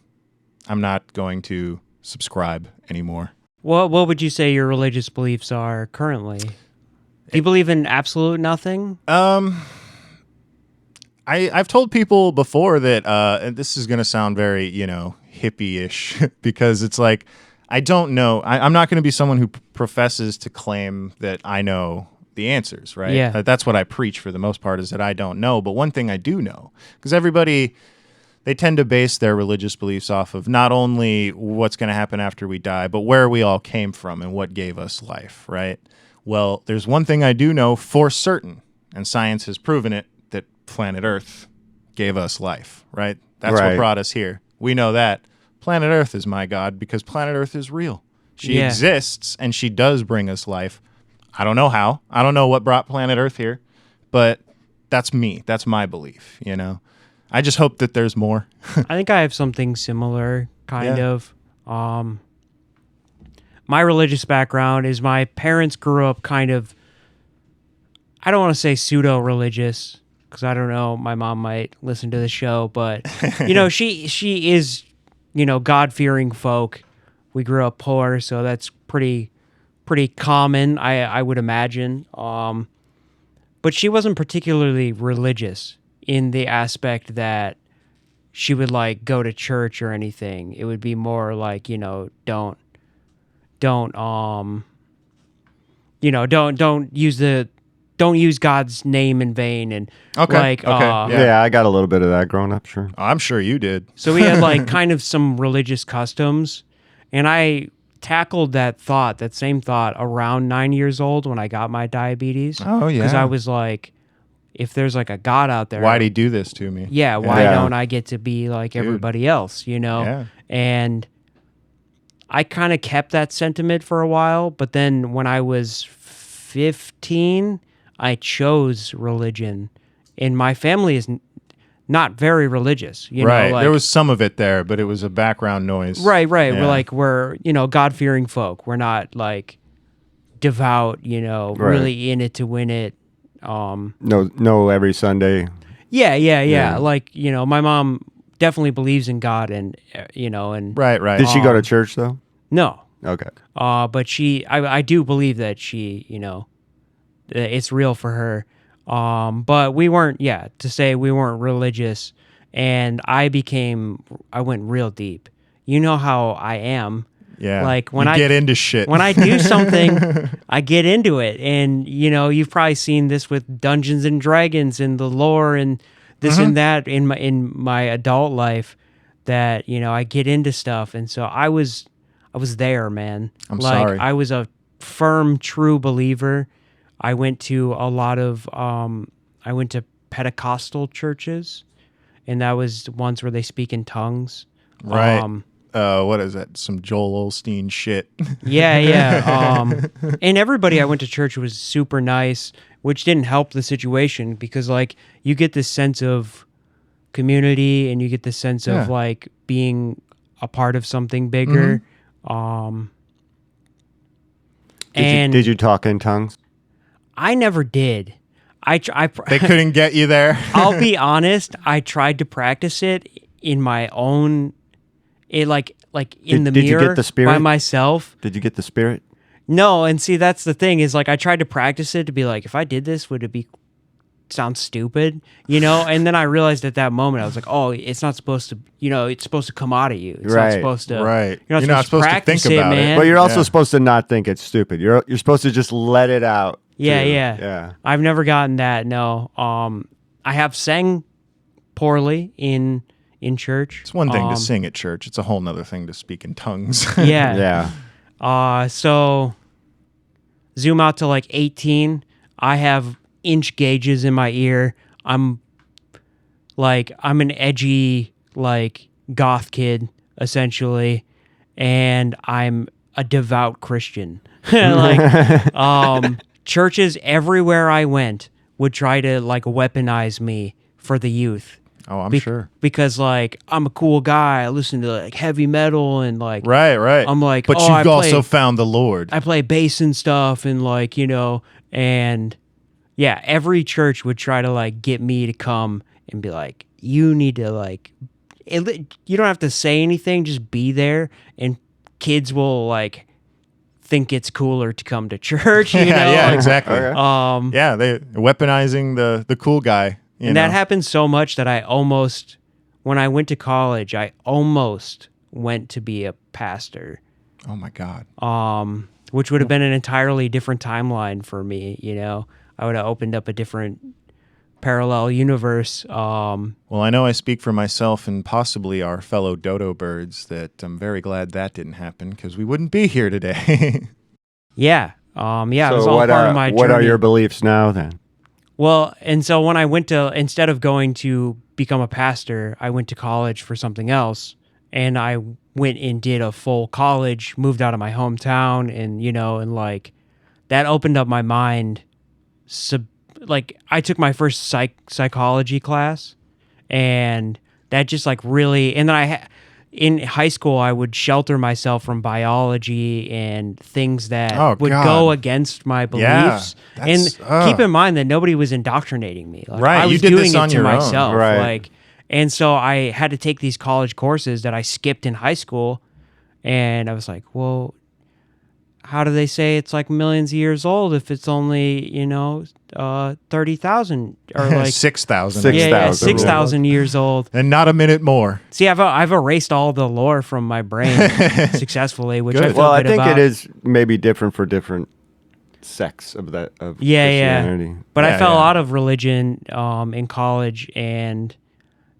S2: I'm not going to subscribe anymore.
S1: What would you say your religious beliefs are currently? Do you believe in absolute nothing?
S2: I've told people before that, and this is going to sound very, hippie-ish, because it's like, I don't know. I'm not going to be someone who professes to claim that I know the answers, right?
S1: Yeah.
S2: That's what I preach for the most part, is that I don't know. But one thing I do know, because everybody... they tend to base their religious beliefs off of not only what's going to happen after we die, but where we all came from and what gave us life, right? Well, there's one thing I do know for certain, and science has proven it, that planet Earth gave us life, right? That's what
S3: Right.
S2: brought us here. We know that. Planet Earth is my God because planet Earth is real. She
S1: Yeah.
S2: exists, and she does bring us life. I don't know how. I don't know what brought planet Earth here, but that's me. That's my belief, you know? I just hope that there's more.
S1: I think I have something similar, kind
S2: Yeah.
S1: of. My religious background is my parents grew up kind of, I don't want to say pseudo-religious, because I don't know, my mom might listen to the show, but, you know, she is, you know, God-fearing folk. We grew up poor, so that's pretty common, I would imagine. But she wasn't particularly religious in the aspect that she would like go to church or anything. It would be more like, you know, don't don't use God's name in vain, and
S2: Okay,
S1: like
S2: okay,
S3: Yeah.
S2: Yeah.
S3: I got a little bit of that growing up, sure.
S2: I'm sure you did.
S1: so we had like kind of some religious customs, and I tackled that same thought around 9 years old when I got my diabetes.
S2: Oh, yeah.
S1: Because I was like, if there's like a God out there,
S2: Why'd he do this to me?
S1: yeah, why
S3: Yeah.
S1: don't I get to be like everybody else, you know?
S2: Yeah.
S1: And I kind of kept that sentiment for a while, but then when I was 15, I chose religion. And my family is not very religious, you
S2: Right.
S1: know? Like,
S2: There was some of it there, but it was a background noise.
S1: right.
S2: Yeah.
S1: We're, you know, God-fearing folk. We're not like devout, you know,
S3: Right.
S1: really in it to win it.
S3: No, every Sunday.
S1: Yeah.
S3: Yeah.
S1: Like, you know, my mom definitely believes in God, and, you know, and
S2: Right, right.
S3: Did she go to church, though?
S1: no.
S3: Okay.
S1: But I do believe that she, you know, it's real for her. But we weren't, to say we weren't religious, and I went real deep. You know how I am.
S2: Yeah.
S1: Like when
S2: you
S1: I
S2: get into shit.
S1: when I do something, I get into it. And, you know, you've probably seen this with Dungeons and Dragons and the lore and this and that in my adult life, that, you know, I get into stuff. And so I was there, man.
S2: I'm
S1: like,
S2: sorry.
S1: I was a firm, true believer. I went to a lot of, I went to Pentecostal churches, and that was ones where they speak in tongues.
S2: Right. What is that? Some Joel Osteen shit.
S1: Yeah. And everybody I went to church was super nice, which didn't help the situation, because like you get this sense of community, and you get this sense of
S2: Yeah.
S1: like being a part of something bigger.
S3: Did you talk in tongues?
S1: I never did.
S2: They couldn't get you there.
S1: I'll be honest. I tried to practice it in my own, like in the
S3: Did you
S1: mirror
S3: get the spirit?
S1: by myself.
S3: Did you get the spirit?
S1: No, and see, that's the thing, is like I tried to practice it to be like, if I did this, would it be sound stupid, you know? And then I realized at that moment, I was like, oh, it's not supposed to, you know, it's supposed to come out of you. It's not
S3: Right,
S1: supposed to,
S2: right.
S1: You're not supposed to practice
S2: think about it.
S1: man.
S3: But you're also
S2: Yeah.
S3: supposed to not think it's stupid. You're supposed to just let it out.
S1: Yeah,
S3: too.
S1: yeah.
S3: Yeah.
S1: I've never gotten that. No. I have sang poorly in church.
S2: It's one thing to sing at church. It's a whole nother thing to speak in tongues.
S1: Yeah.
S3: Yeah.
S1: So zoom out to like 18. I have inch gauges in my ear. I'm an edgy, like, goth kid, essentially, and I'm a devout Christian. Churches everywhere I went would try to like weaponize me for the youth.
S2: Oh, I'm sure.
S1: Because like I'm a cool guy. I listen to like heavy metal and like
S2: Right.
S1: I'm like,
S2: but
S1: oh,
S2: you've also found the Lord.
S1: I play bass and stuff, and like, you know, and yeah, every church would try to like get me to come and be like, you need to like, you don't have to say anything, just be there, and kids will like think it's cooler to come to church. You know?
S2: Yeah,
S1: Like,
S2: exactly.
S3: Okay.
S2: Yeah, they weaponizing the cool guy. You
S1: and
S2: know?
S1: that happened so much that when I went to college, I almost went to be a pastor.
S2: Oh my God.
S1: Which would have been an entirely different timeline for me, you know. I would have opened up a different parallel universe.
S2: Well, I know I speak for myself and possibly our fellow dodo birds that I'm very glad that didn't happen, because we wouldn't be here today.
S1: Yeah. Yeah, it was
S3: So
S1: all
S3: what
S1: part
S3: are
S1: of my
S3: what are
S1: journey.
S3: your beliefs now then?
S1: Well, and so when I went to, instead of going to become a pastor, I went to college for something else. And I went and did a full college, moved out of my hometown, and, and like that opened up my mind. Like I took my first psychology class, and that just like really, and then in high school, I would shelter myself from biology and things that
S2: Oh,
S1: would
S2: God.
S1: go against my beliefs. And
S2: that's-
S1: keep in mind that nobody was indoctrinating me. Like,
S2: Right,
S1: I
S2: you
S1: was
S2: did
S1: doing
S2: this
S1: it
S2: on
S1: to
S2: your own.
S1: myself.
S3: Right.
S1: Like, and so I had to take these college courses that I skipped in high school. And I was like, well, how do they say it's like millions of years old if it's only, 30,000 or like
S2: 6,000.
S3: Six-
S1: yeah,
S3: 6,000.
S1: 6,000 years old.
S2: And not a minute more.
S1: See, I've erased all the lore from my brain successfully, which I
S2: Good.
S1: feel
S3: Well, I
S1: good
S3: think
S1: about.
S3: it is maybe different for different sects of Christianity.
S1: But I
S2: Yeah,
S1: fell
S2: yeah.
S1: out of religion in college, and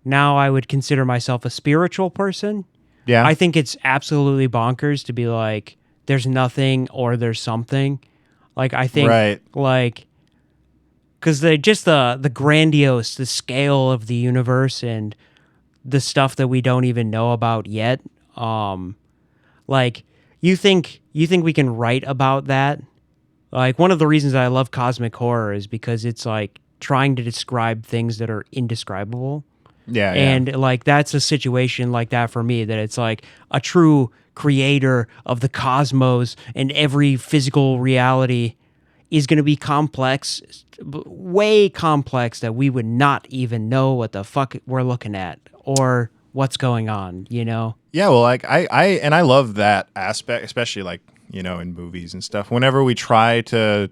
S1: now I would consider myself a spiritual person.
S2: Yeah.
S1: I think it's absolutely bonkers to be like, there's nothing or there's something. Like, I think,
S2: Right.
S1: like, because the grandiose, the scale of the universe and the stuff that we don't even know about yet. Like, you think we can write about that? Like, one of the reasons I love cosmic horror is because it's like trying to describe things that are indescribable.
S2: Yeah.
S1: And like that's a situation like that for me, that it's like a true creator of the cosmos and every physical reality is going to be complex, way complex, that we would not even know what the fuck we're looking at or what's going on,
S2: Yeah, well, like I love that aspect, especially like, in movies and stuff. Whenever we try to,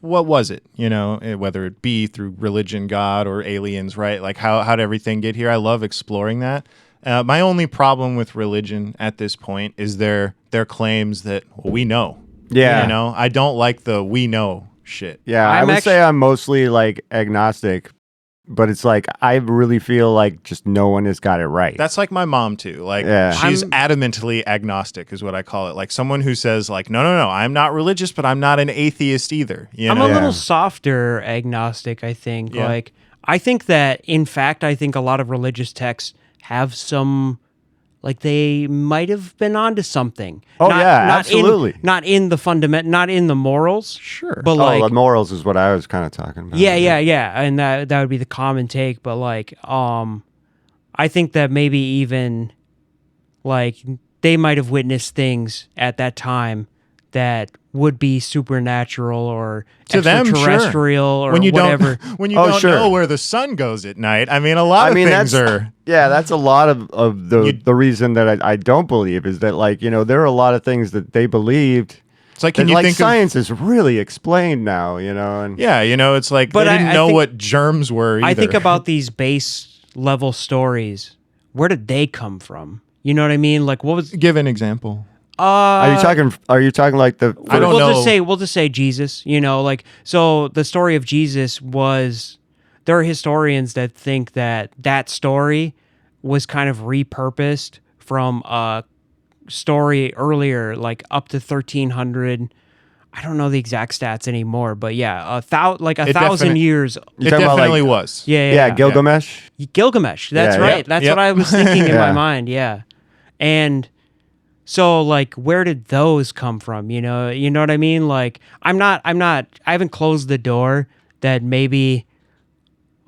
S2: what was it, whether it be through religion, God, or aliens, right? Like how did everything get here? I love exploring that. My only problem with religion at this point is their claims that we know.
S3: Yeah.
S2: I don't like the we know shit.
S3: Yeah, I
S1: I'm
S3: would say
S1: actu-
S3: I'm mostly like agnostic, but it's like I really feel like just no one has got it right.
S2: That's like my mom too. Like
S3: Yeah.
S2: she's adamantly agnostic is what I call it. Like someone who says like, no, I'm not religious, but I'm not an atheist either.
S1: I'm
S2: know?
S1: a
S3: Yeah.
S1: little softer agnostic, I think.
S2: Yeah.
S1: Like, I think that, in fact, I think a lot of religious texts have some, like, they might have been onto something.
S3: Oh, yeah, absolutely.
S1: Not in the fundament, not in the morals.
S2: Sure.
S1: But like,
S3: the morals is what I was kind of talking about.
S1: yeah, and that would be the common take. But like, I think that maybe even like they might have witnessed things at that time that would be supernatural or
S2: To them, sure.
S1: extraterrestrial or
S2: when you
S1: whatever.
S2: when you
S3: Oh,
S2: don't
S3: sure.
S2: know where the sun goes at night. I mean, a lot of things are.
S3: Yeah, that's a lot of the reason that I don't believe is that, like, there are a lot of things that they believed.
S2: It's like,
S3: That,
S2: can you
S3: like,
S2: think
S3: science is really explained now, and
S2: Yeah, it's like
S1: But
S2: they didn't
S1: I
S2: know
S1: think-
S2: what germs were either.
S1: I think about these base level stories. Where did they come from? You know what I mean? Like, what was?
S2: Give an example.
S3: Are you talking like the
S2: I don't
S1: we'll
S2: know.
S1: We'll just say Jesus. Like, so the story of Jesus was. There are historians that think that story was kind of repurposed from a story earlier, like up to 1300. I don't know the exact stats anymore, but yeah,
S2: It
S1: 1,000 years.
S2: It
S3: talking about,
S2: definitely
S3: like-
S2: was.
S1: Yeah,
S3: Gilgamesh?
S1: Gilgamesh. That's
S3: Yeah,
S1: right.
S3: yep,
S1: That's
S2: yep.
S1: what I was thinking in my
S3: Yeah.
S1: mind. Yeah. And so like where did those come from? You know what I mean? Like I haven't closed the door that maybe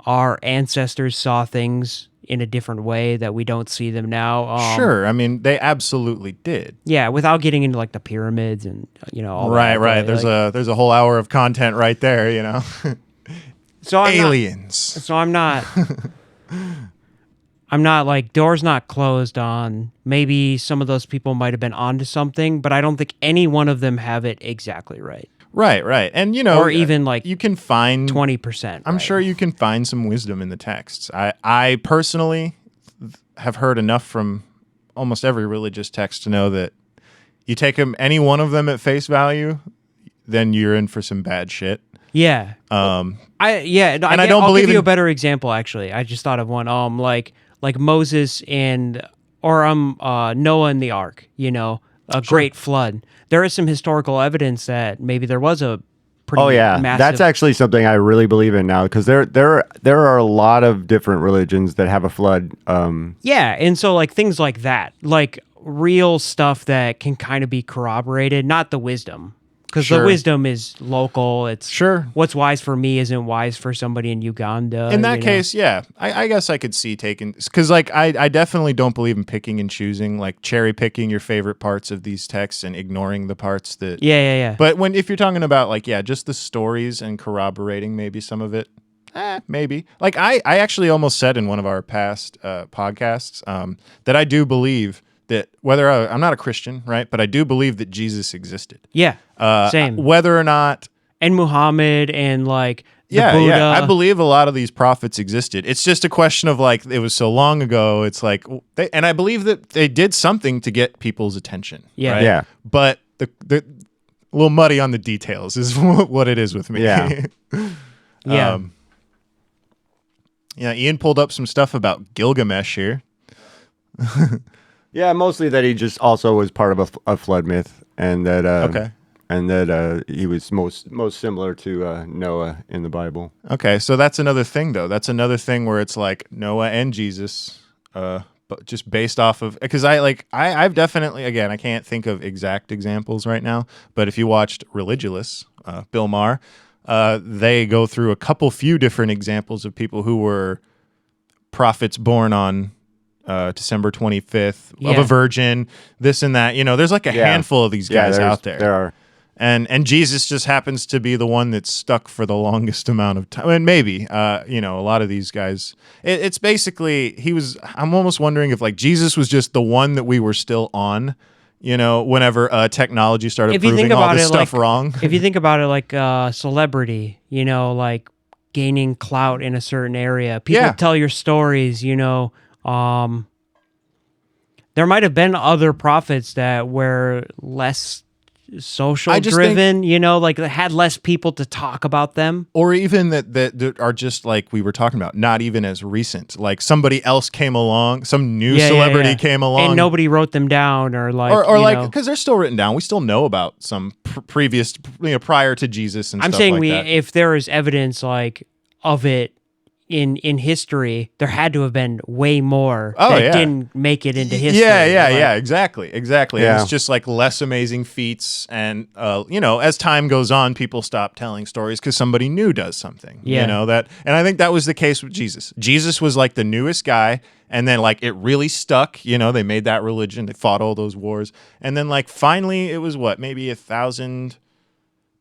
S1: our ancestors saw things in a different way that we don't see them now.
S2: Sure. I mean, they absolutely did.
S1: Yeah, without getting into like the pyramids and all
S2: Right.
S1: that.
S2: There's a whole hour of content right there.
S1: So I'm not-
S2: Aliens.
S1: So I'm not like, doors not closed on maybe some of those people might have been onto something, but I don't think any one of them have it exactly right.
S2: Right. And
S1: Or even like
S2: you can find
S1: 20%.
S2: I'm
S1: right.
S2: sure you can find some wisdom in the texts. I personally have heard enough from almost every religious text to know that you take any one of them at face value, then you're in for some bad shit.
S1: Yeah.
S2: Um,
S1: I don't
S2: don't
S1: I'll
S2: believe
S1: give you
S2: in-
S1: a better example actually. I just thought of one. Like Moses and or Noah and the Ark, a great flood. There is some historical evidence that maybe there was a pretty
S3: Oh yeah,
S1: massive...
S3: that's actually something I really believe in now because there are a lot of different religions that have a flood.
S1: Yeah, and so like things like that, like real stuff that can kind of be corroborated, not the wisdom. Because the
S2: Sure.
S1: wisdom is local. It's
S2: Sure.
S1: what's wise for me isn't wise for somebody in Uganda.
S2: In that case, yeah, I guess I could see taking, because like I definitely don't believe in picking and choosing, like cherry picking your favorite parts of these texts and ignoring the parts that.
S1: Yeah.
S2: But if you're talking about like just the stories and corroborating maybe some of it, maybe. Like I actually almost said in one of our past podcasts that I do believe that I'm not a Christian, right? But I do believe that Jesus existed.
S1: Yeah, same.
S2: Whether or not.
S1: And Muhammad and like the
S2: Yeah,
S1: Buddha.
S2: yeah. I believe a lot of these prophets existed. It's just a question of like, it was so long ago. It's like, and I believe that they did something to get people's attention.
S1: Yeah.
S2: Right?
S3: Yeah.
S2: But the a little muddy on the details is what it is with me.
S3: Yeah.
S1: Yeah.
S2: Yeah. Ian pulled up some stuff about Gilgamesh here.
S3: Yeah, mostly that he just also was part of a flood myth, and that
S2: Okay.
S3: and that he was most similar to Noah in the Bible.
S2: Okay, so that's another thing, though. That's another thing where it's like Noah and Jesus, but just based off of, because I've definitely, again, I can't think of exact examples right now, but if you watched Religulous, Bill Maher, they go through a few different examples of people who were prophets born on December 25th of a virgin, this and that. There's like a handful of these guys out there.
S3: There are.
S2: And Jesus just happens to be the one that's stuck for the longest amount of time. And maybe, a lot of these guys, it's basically, I'm almost wondering if like Jesus was just the one that we were still on, whenever technology started proving all this stuff wrong.
S1: If you think about it like celebrity, like gaining clout in a certain area, people tell your stories, there might have been other prophets that were less social driven, like they had less people to talk about them,
S2: or even that are just like we were talking about, not even as recent. Like somebody else came along, some new celebrity came along,
S1: and nobody wrote them down, or
S2: because they're still written down. We still know about some previous, prior to Jesus and
S1: I'm
S2: stuff
S1: saying
S2: like that.
S1: If there is evidence like of it in history, there had to have been way more that didn't make it into history.
S2: Yeah, exactly.
S3: Yeah.
S2: And it's just like less amazing feats, and as time goes on, people stop telling stories because somebody new does something. And I think that was the case with Jesus. Jesus was like the newest guy, and then like it really stuck. They made that religion, they fought all those wars, and then like finally it was maybe 1,000,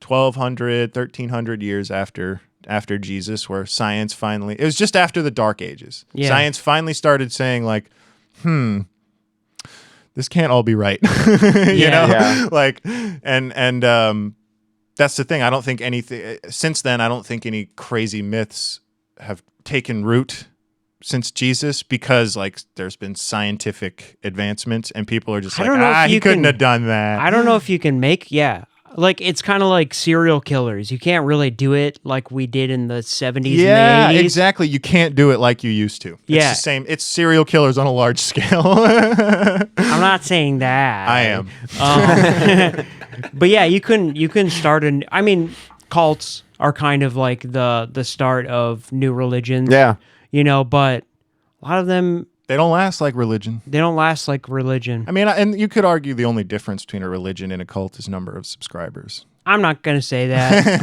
S2: 1,200, 1,300 years after Jesus, where science finally, it was just after the Dark Ages.
S1: Yeah.
S2: Science finally started saying like, this can't all be right. Like, and that's the thing. I don't think anything since then, I don't think any crazy myths have taken root since Jesus, because like there's been scientific advancement and people are just like, he couldn't have done that.
S1: I don't know if you can make, like it's kind of like serial killers. You can't really do it like we did in the 70s and the 80s.
S2: Yeah, exactly. You can't do it like you used to. It's
S1: the
S2: same. It's serial killers on a large scale.
S1: I'm not saying that.
S2: I am.
S1: But yeah, you couldn't start cults are kind of like the start of new religions.
S3: Yeah.
S1: But a lot of them,
S2: They don't last like religion.
S1: they don't last like religion.
S2: I mean, and you could argue the only difference between a religion and a cult is number of subscribers.
S1: I'm not going to say that.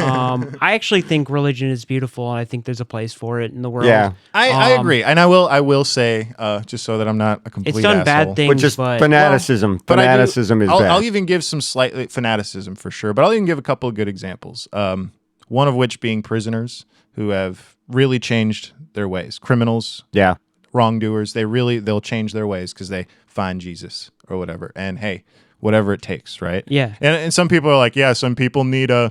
S1: I actually think religion is beautiful, and I think there's a place for it in the world.
S3: Yeah.
S2: I agree, and I will say, just so that I'm not a complete
S1: It's done
S2: asshole,
S1: bad things,
S3: Which is
S1: but
S3: fanaticism.
S2: But
S3: Fanaticism is
S2: I'll
S3: bad.
S2: even give some slightly fanaticism for sure, but I'll even give a couple of good examples. One of which being prisoners who have really changed their ways. Criminals,
S3: Yeah.
S2: wrongdoers, they'll change their ways because they find Jesus or whatever. And hey, whatever it takes, right?
S1: Yeah.
S2: And some people are like, some people need a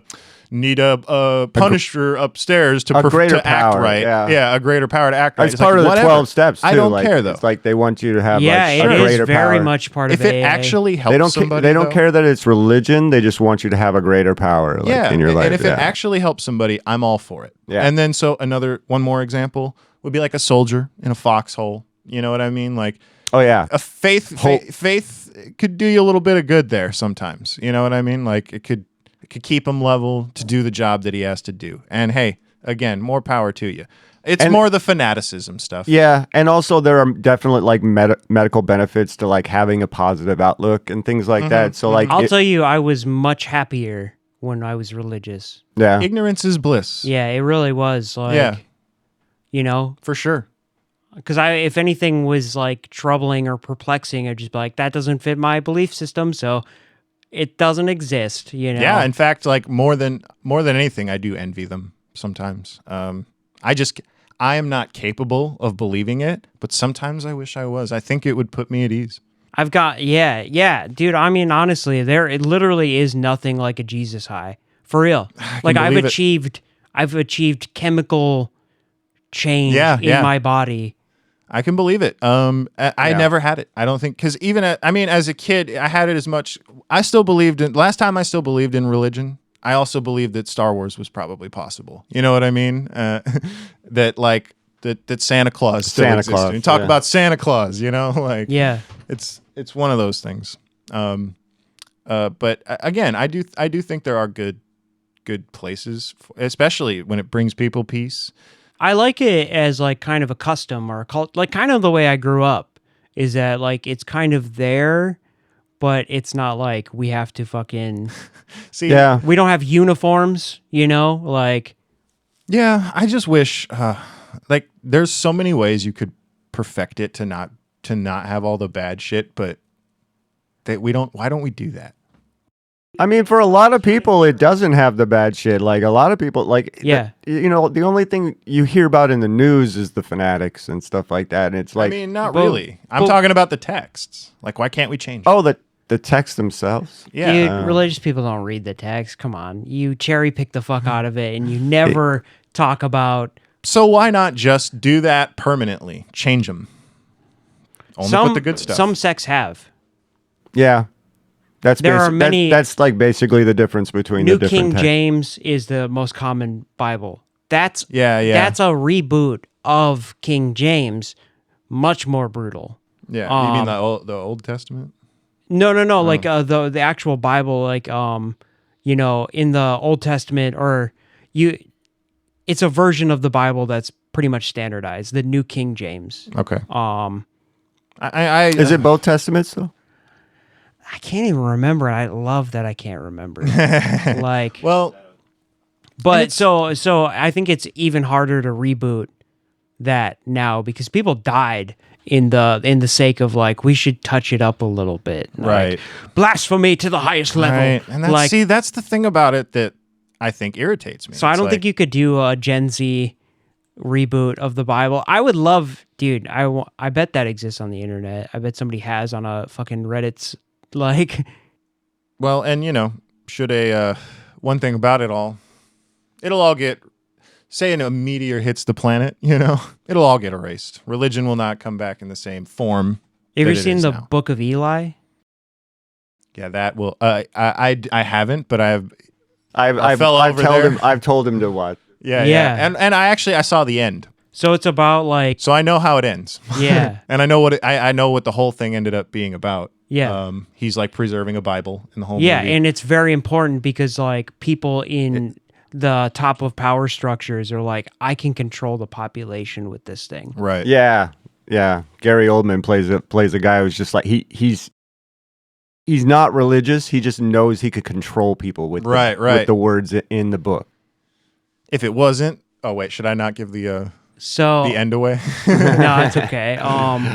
S2: punisher upstairs to
S3: greater
S2: act
S3: power,
S2: right.
S3: yeah.
S2: A greater power to act right.
S3: It's part of the
S2: whatever.
S3: 12 steps, too.
S2: I don't care, though.
S3: It's like they want you to have
S1: yeah,
S3: like,
S1: it
S3: a
S1: is
S3: greater
S1: very
S3: power.
S1: much part
S2: If
S1: of
S2: it
S1: AA.
S2: actually helps
S3: They don't
S2: somebody,
S3: they don't
S2: though,
S3: care that it's religion. They just want you to have a greater power in your life.
S2: And if it actually helps somebody, I'm all for it.
S3: Yeah.
S2: And then one more example would be like a soldier in a foxhole. You know what I mean? Like
S3: Oh yeah.
S2: A faith could do you a little bit of good there sometimes. You know what I mean? Like it could keep him level to do the job that he has to do. And hey, again, more power to you. It's more the fanaticism stuff.
S3: Yeah, and also there are definitely like medical benefits to like having a positive outlook and things like that. So like,
S1: I'll tell you, I was much happier when I was religious.
S3: yeah,
S2: Ignorance is bliss.
S1: Yeah, it really was. Like,
S2: Yeah.
S1: you know,
S2: For sure.
S1: because if anything was like troubling or perplexing, I'd just be like, that doesn't fit my belief system, so it doesn't exist. You know?
S2: Yeah, in fact, like more than anything, I do envy them sometimes. I am not capable of believing it, but sometimes I wish I was. I think it would put me at ease.
S1: I've got yeah, dude. I mean, honestly, it literally is nothing like a Jesus high for real. Like
S2: believe it.
S1: I've achieved chemical change in my body.
S2: I can believe it. I never had it. I don't think because even as a kid, I had it as much. I still believed in. Last time I still believed in religion. I also believed that Star Wars was probably possible. You know what I mean? That Santa Claus still existed.
S3: Claus,
S2: You talk about Santa Claus, you know, like
S1: Yeah.
S2: it's one of those things. But again, I do think there are good places, especially when it brings people peace.
S1: I like it as like kind of a custom or a cult, like kind of the way I grew up is that like it's kind of there, but it's not like we have to fucking
S2: See,
S3: yeah.
S1: we don't have uniforms, you know, like
S2: yeah. I just wish, like, there's so many ways you could perfect it to not have all the bad shit, but that we don't. Why don't we do that?
S3: I mean, for a lot of people, it doesn't have the bad shit. Like a lot of people, like
S1: Yeah.
S3: you know, the only thing you hear about in the news is the fanatics and stuff like that. And it's like,
S2: I mean, not
S1: well-
S2: really. I'm
S1: well-
S2: talking about the texts. Like, why can't we change it?
S3: oh, the text themselves.
S2: Yeah.
S1: dude, religious people don't read the text. Come on. You cherry pick the fuck out of it and you never talk about
S2: So why not just do that permanently? Change them. Only put the good stuff.
S1: Some sects have.
S3: Yeah, that's
S1: There are many-
S3: That's like basically the difference between
S1: New
S3: the different
S1: King
S3: texts.
S1: James is the most common Bible. That's
S2: Yeah.
S1: That's a reboot of King James, much more brutal.
S2: Yeah. You mean the Old Testament?
S1: No. Like the actual Bible, like you know, in the Old Testament, it's a version of the Bible that's pretty much standardized. The New King James.
S2: Okay.
S1: I
S3: Is it both testaments though?
S1: can't even remember. I love that I can't remember. Like,
S2: Well,
S1: but so I think it's even harder to reboot that now because people died in the sake of like we should touch it up a little bit,
S2: Right.
S1: Like, blasphemy to the highest level,
S2: right. And that's,
S1: like
S2: that's the thing about it that I think irritates me.
S1: so. I
S2: It's
S1: don't
S2: like,
S1: think you could do a Gen Z reboot of the Bible. I would love, dude. I bet that exists on the internet. I bet somebody has on a fucking Reddit's like.
S2: Well, and you know, should one thing about it'll all get. Say a meteor hits the planet, you know, it'll all get erased. Religion will not come back in the same form.
S1: Have you
S2: that it
S1: seen
S2: is
S1: the
S2: now.
S1: Book of Eli?
S2: Yeah, that will. I haven't, but I've
S3: I've
S2: fell over
S3: told
S2: there.
S3: him I've told him to watch.
S2: Yeah. And I saw the end,
S1: So it's about like
S2: so I know how it ends.
S1: yeah.
S2: And I know what I know what the whole thing ended up being about.
S1: Yeah.
S2: He's like preserving a Bible in the whole
S1: Yeah,
S2: movie.
S1: and it's very important because like people in the top of power structures are like, I can control the population with this thing.
S2: Right.
S3: Yeah. Gary Oldman plays a guy who's just like he's not religious. He just knows he could control people with with the words in the book.
S2: If it wasn't, oh wait, should I not give the
S1: So
S2: end away?
S1: no, it's okay.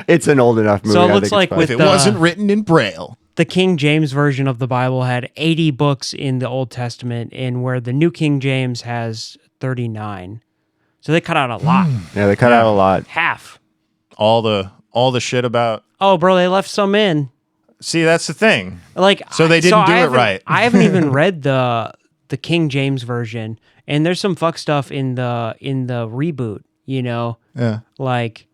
S3: It's an old enough movie.
S1: So it
S3: I
S1: looks
S3: think
S1: like
S3: it's
S1: with
S2: If
S3: fine.
S2: it
S1: the-
S2: wasn't written in Braille.
S1: the King James version of the Bible had 80 books in the Old Testament, and where the New King James has 39. So they cut out a lot.
S3: Yeah, they cut out a lot.
S1: Half.
S2: All the shit about.
S1: Oh, bro, they left some in.
S2: See, that's the thing.
S1: Like
S2: So they didn't do it
S1: haven't-
S2: right.
S1: I haven't even read the King James version, and there's some fuck stuff in the reboot. You know,
S2: Yeah.
S1: like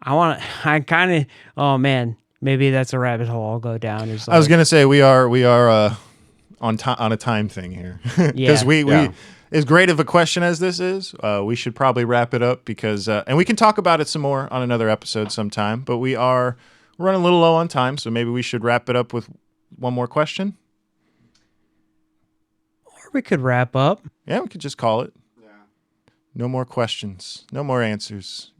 S1: I kind of. Oh man, maybe that's a rabbit hole I'll go down. Is like,
S2: I was gonna say we are on a time thing here because
S1: Yeah.
S2: we as great of a question as this is, we should probably wrap it up because and we can talk about it some more on another episode sometime. But we are We're running a little low on time, so maybe we should wrap it up with one more question.
S1: Or we could wrap up.
S2: Yeah, we could just call it. Yeah. No more questions. No more answers.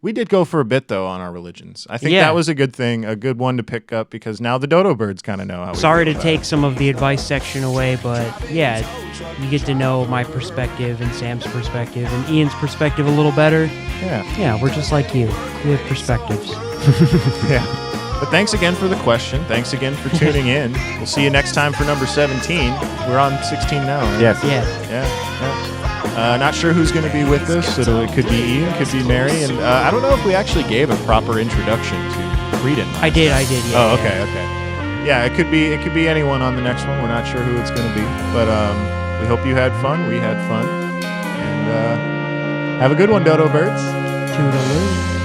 S2: We did go for a bit, though, on our religions. I think that was a good thing, a good one to pick up, because now the dodo birds kind of know how we
S1: Sorry to
S2: feel
S1: take some of the advice section away, but yeah, you get to know my perspective and Sam's perspective and Ian's perspective a little better.
S2: Yeah.
S1: Yeah, we're just like you. We have perspectives.
S2: Yeah. But thanks again for the question. Thanks again for tuning in. We'll see you next time for number 17. We're on 16 now, right?
S3: Yes.
S1: Yeah.
S2: Yeah. Not sure who's going to be with us. It could be Ian, could be Mary, and I don't know if we actually gave a proper introduction to Creedon.
S1: I did, yeah.
S2: Oh, okay. Yeah, it could be anyone on the next one. We're not sure who it's going to be, but we hope you had fun. We had fun, and have a good one, Dodo Birds.
S1: Toodaloo.